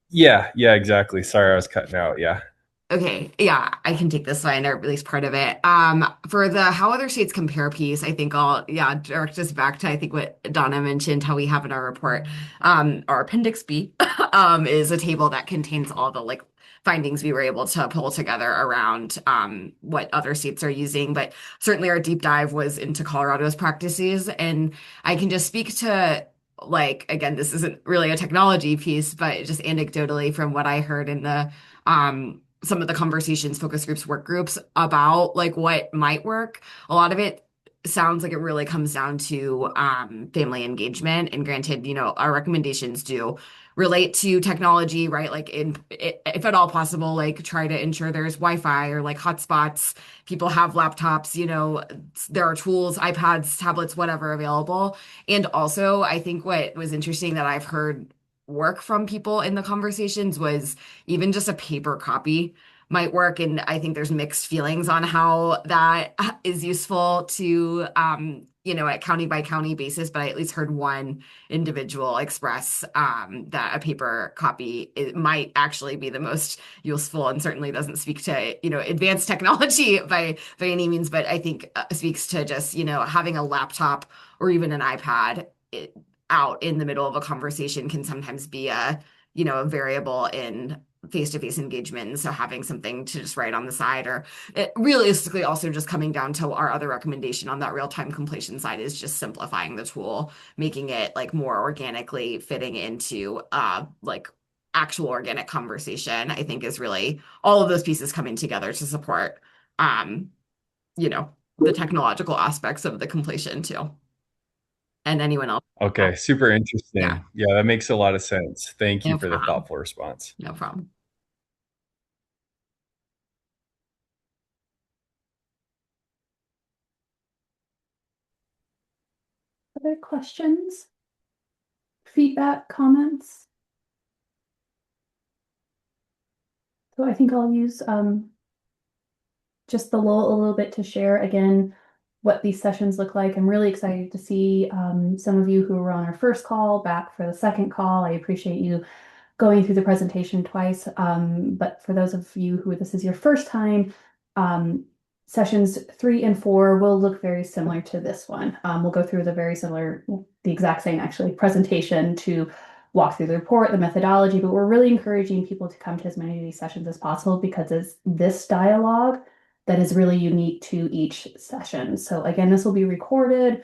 Yeah, exactly. Sorry, I was cutting out. Yeah. Okay, yeah, I can take this one, or at least part of it. For the how other states compare piece, I think I'll direct us back to, I think, what Donna mentioned, how we have in our report. Our Appendix B is a table that contains all the findings we were able to pull together around what other states are using. But certainly our deep dive was into Colorado's practices. And I can just speak to, like, again, this isn't really a technology piece, but just anecdotally from what I heard in the some of the conversations, focus groups, work groups about like what might work. A lot of it sounds like it really comes down to family engagement. And granted, you know, our recommendations do relate to technology, right? Like if at all possible, like try to ensure there's Wi-Fi or like hotspots. People have laptops, you know, there are tools, iPads, tablets, whatever available. And also, I think what was interesting that I've heard work from people in the conversations was even just a paper copy might work. And I think there's mixed feelings on how that is useful to, you know, at county by county basis. But I at least heard one individual express that a paper copy might actually be the most useful, and certainly doesn't speak to, you know, advanced technology by any means. But I think speaks to just, you know, having a laptop or even an iPad out in the middle of a conversation can sometimes be a, you know, a variable in face-to-face engagement. And so having something to just write on the side, or it realistically also just coming down to our other recommendation on that real-time completion side is just simplifying the tool, making it like more organically fitting into like actual organic conversation, I think is really all of those pieces coming together to support you know, the technological aspects of the completion too. And anyone else? Okay, super Yeah, interesting. Yeah, that makes a lot of sense. Thank you no for the problem. thoughtful response. No problem. Other questions? Feedback, comments? So I think I'll use just the lull a little bit to share again what these sessions look like. I'm really excited to see some of you who were on our first call back for the second call. I appreciate you going through the presentation twice. But for those of you who this is your first time, sessions 3 and 4 will look very similar to this one. We'll go through the exact same actually presentation to walk through the report, the methodology, but we're really encouraging people to come to as many of these sessions as possible because it's this dialogue that is really unique to each session. So again, this will be recorded.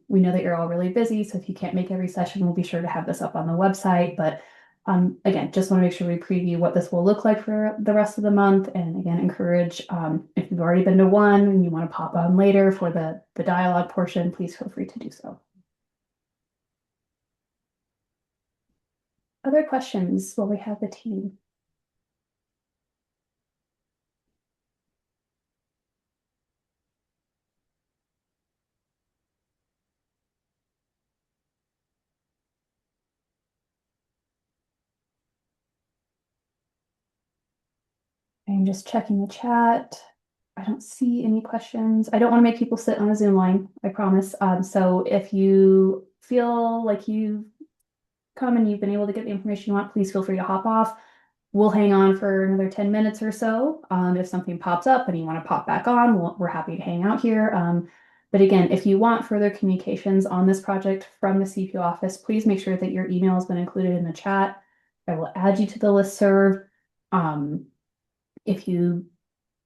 We know that you're all really busy, so if you can't make every session, we'll be sure to have this up on the website. But again, just want to make sure we preview what this will look like for the rest of the month. And again, encourage, if you've already been to one and you want to pop on later for the dialogue portion, please feel free to do so. Other questions while we have the team? I'm just checking the chat. I don't see any questions. I don't want to make people sit on a Zoom line, I promise. So if you feel like you've come and you've been able to get the information you want, please feel free to hop off. We'll hang on for another 10 minutes or so. If something pops up and you want to pop back on, we're happy to hang out here. But again, if you want further communications on this project from the CPO office, please make sure that your email has been included in the chat. I will add you to the listserv. If you,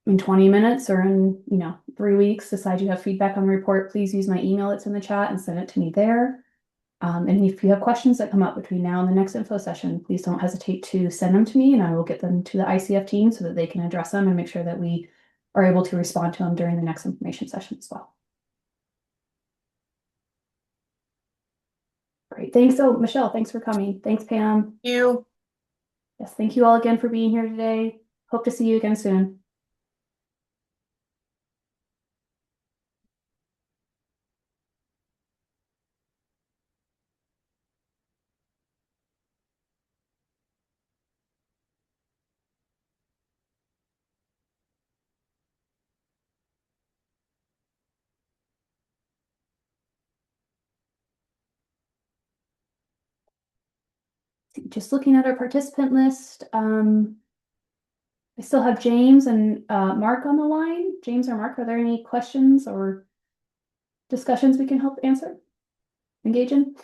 in 20 minutes or in 3 weeks, decide you have feedback on the report, please use my email that's in the chat and send it to me there. And if you have questions that come up between now and the next info session, please don't hesitate to send them to me and I will get them to the ICF team so that they can address them and make sure that we are able to respond to them during the next information session as well. Great, thanks. Oh, Michelle, thanks for coming. Thanks, Pam. Thank you. Yes, thank you all again for being here today. Hope to see you again soon. Just looking at our participant list, I still have James and Mark on the line. James or Mark, are there any questions or discussions we can help answer, engage in?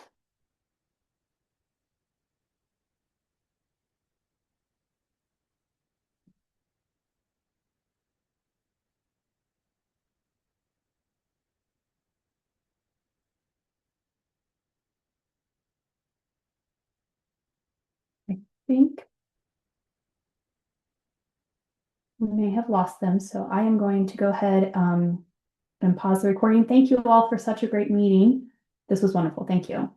think we may have lost them, so I am going to go ahead and pause the recording. Thank you all for such a great meeting. This was wonderful. Thank you.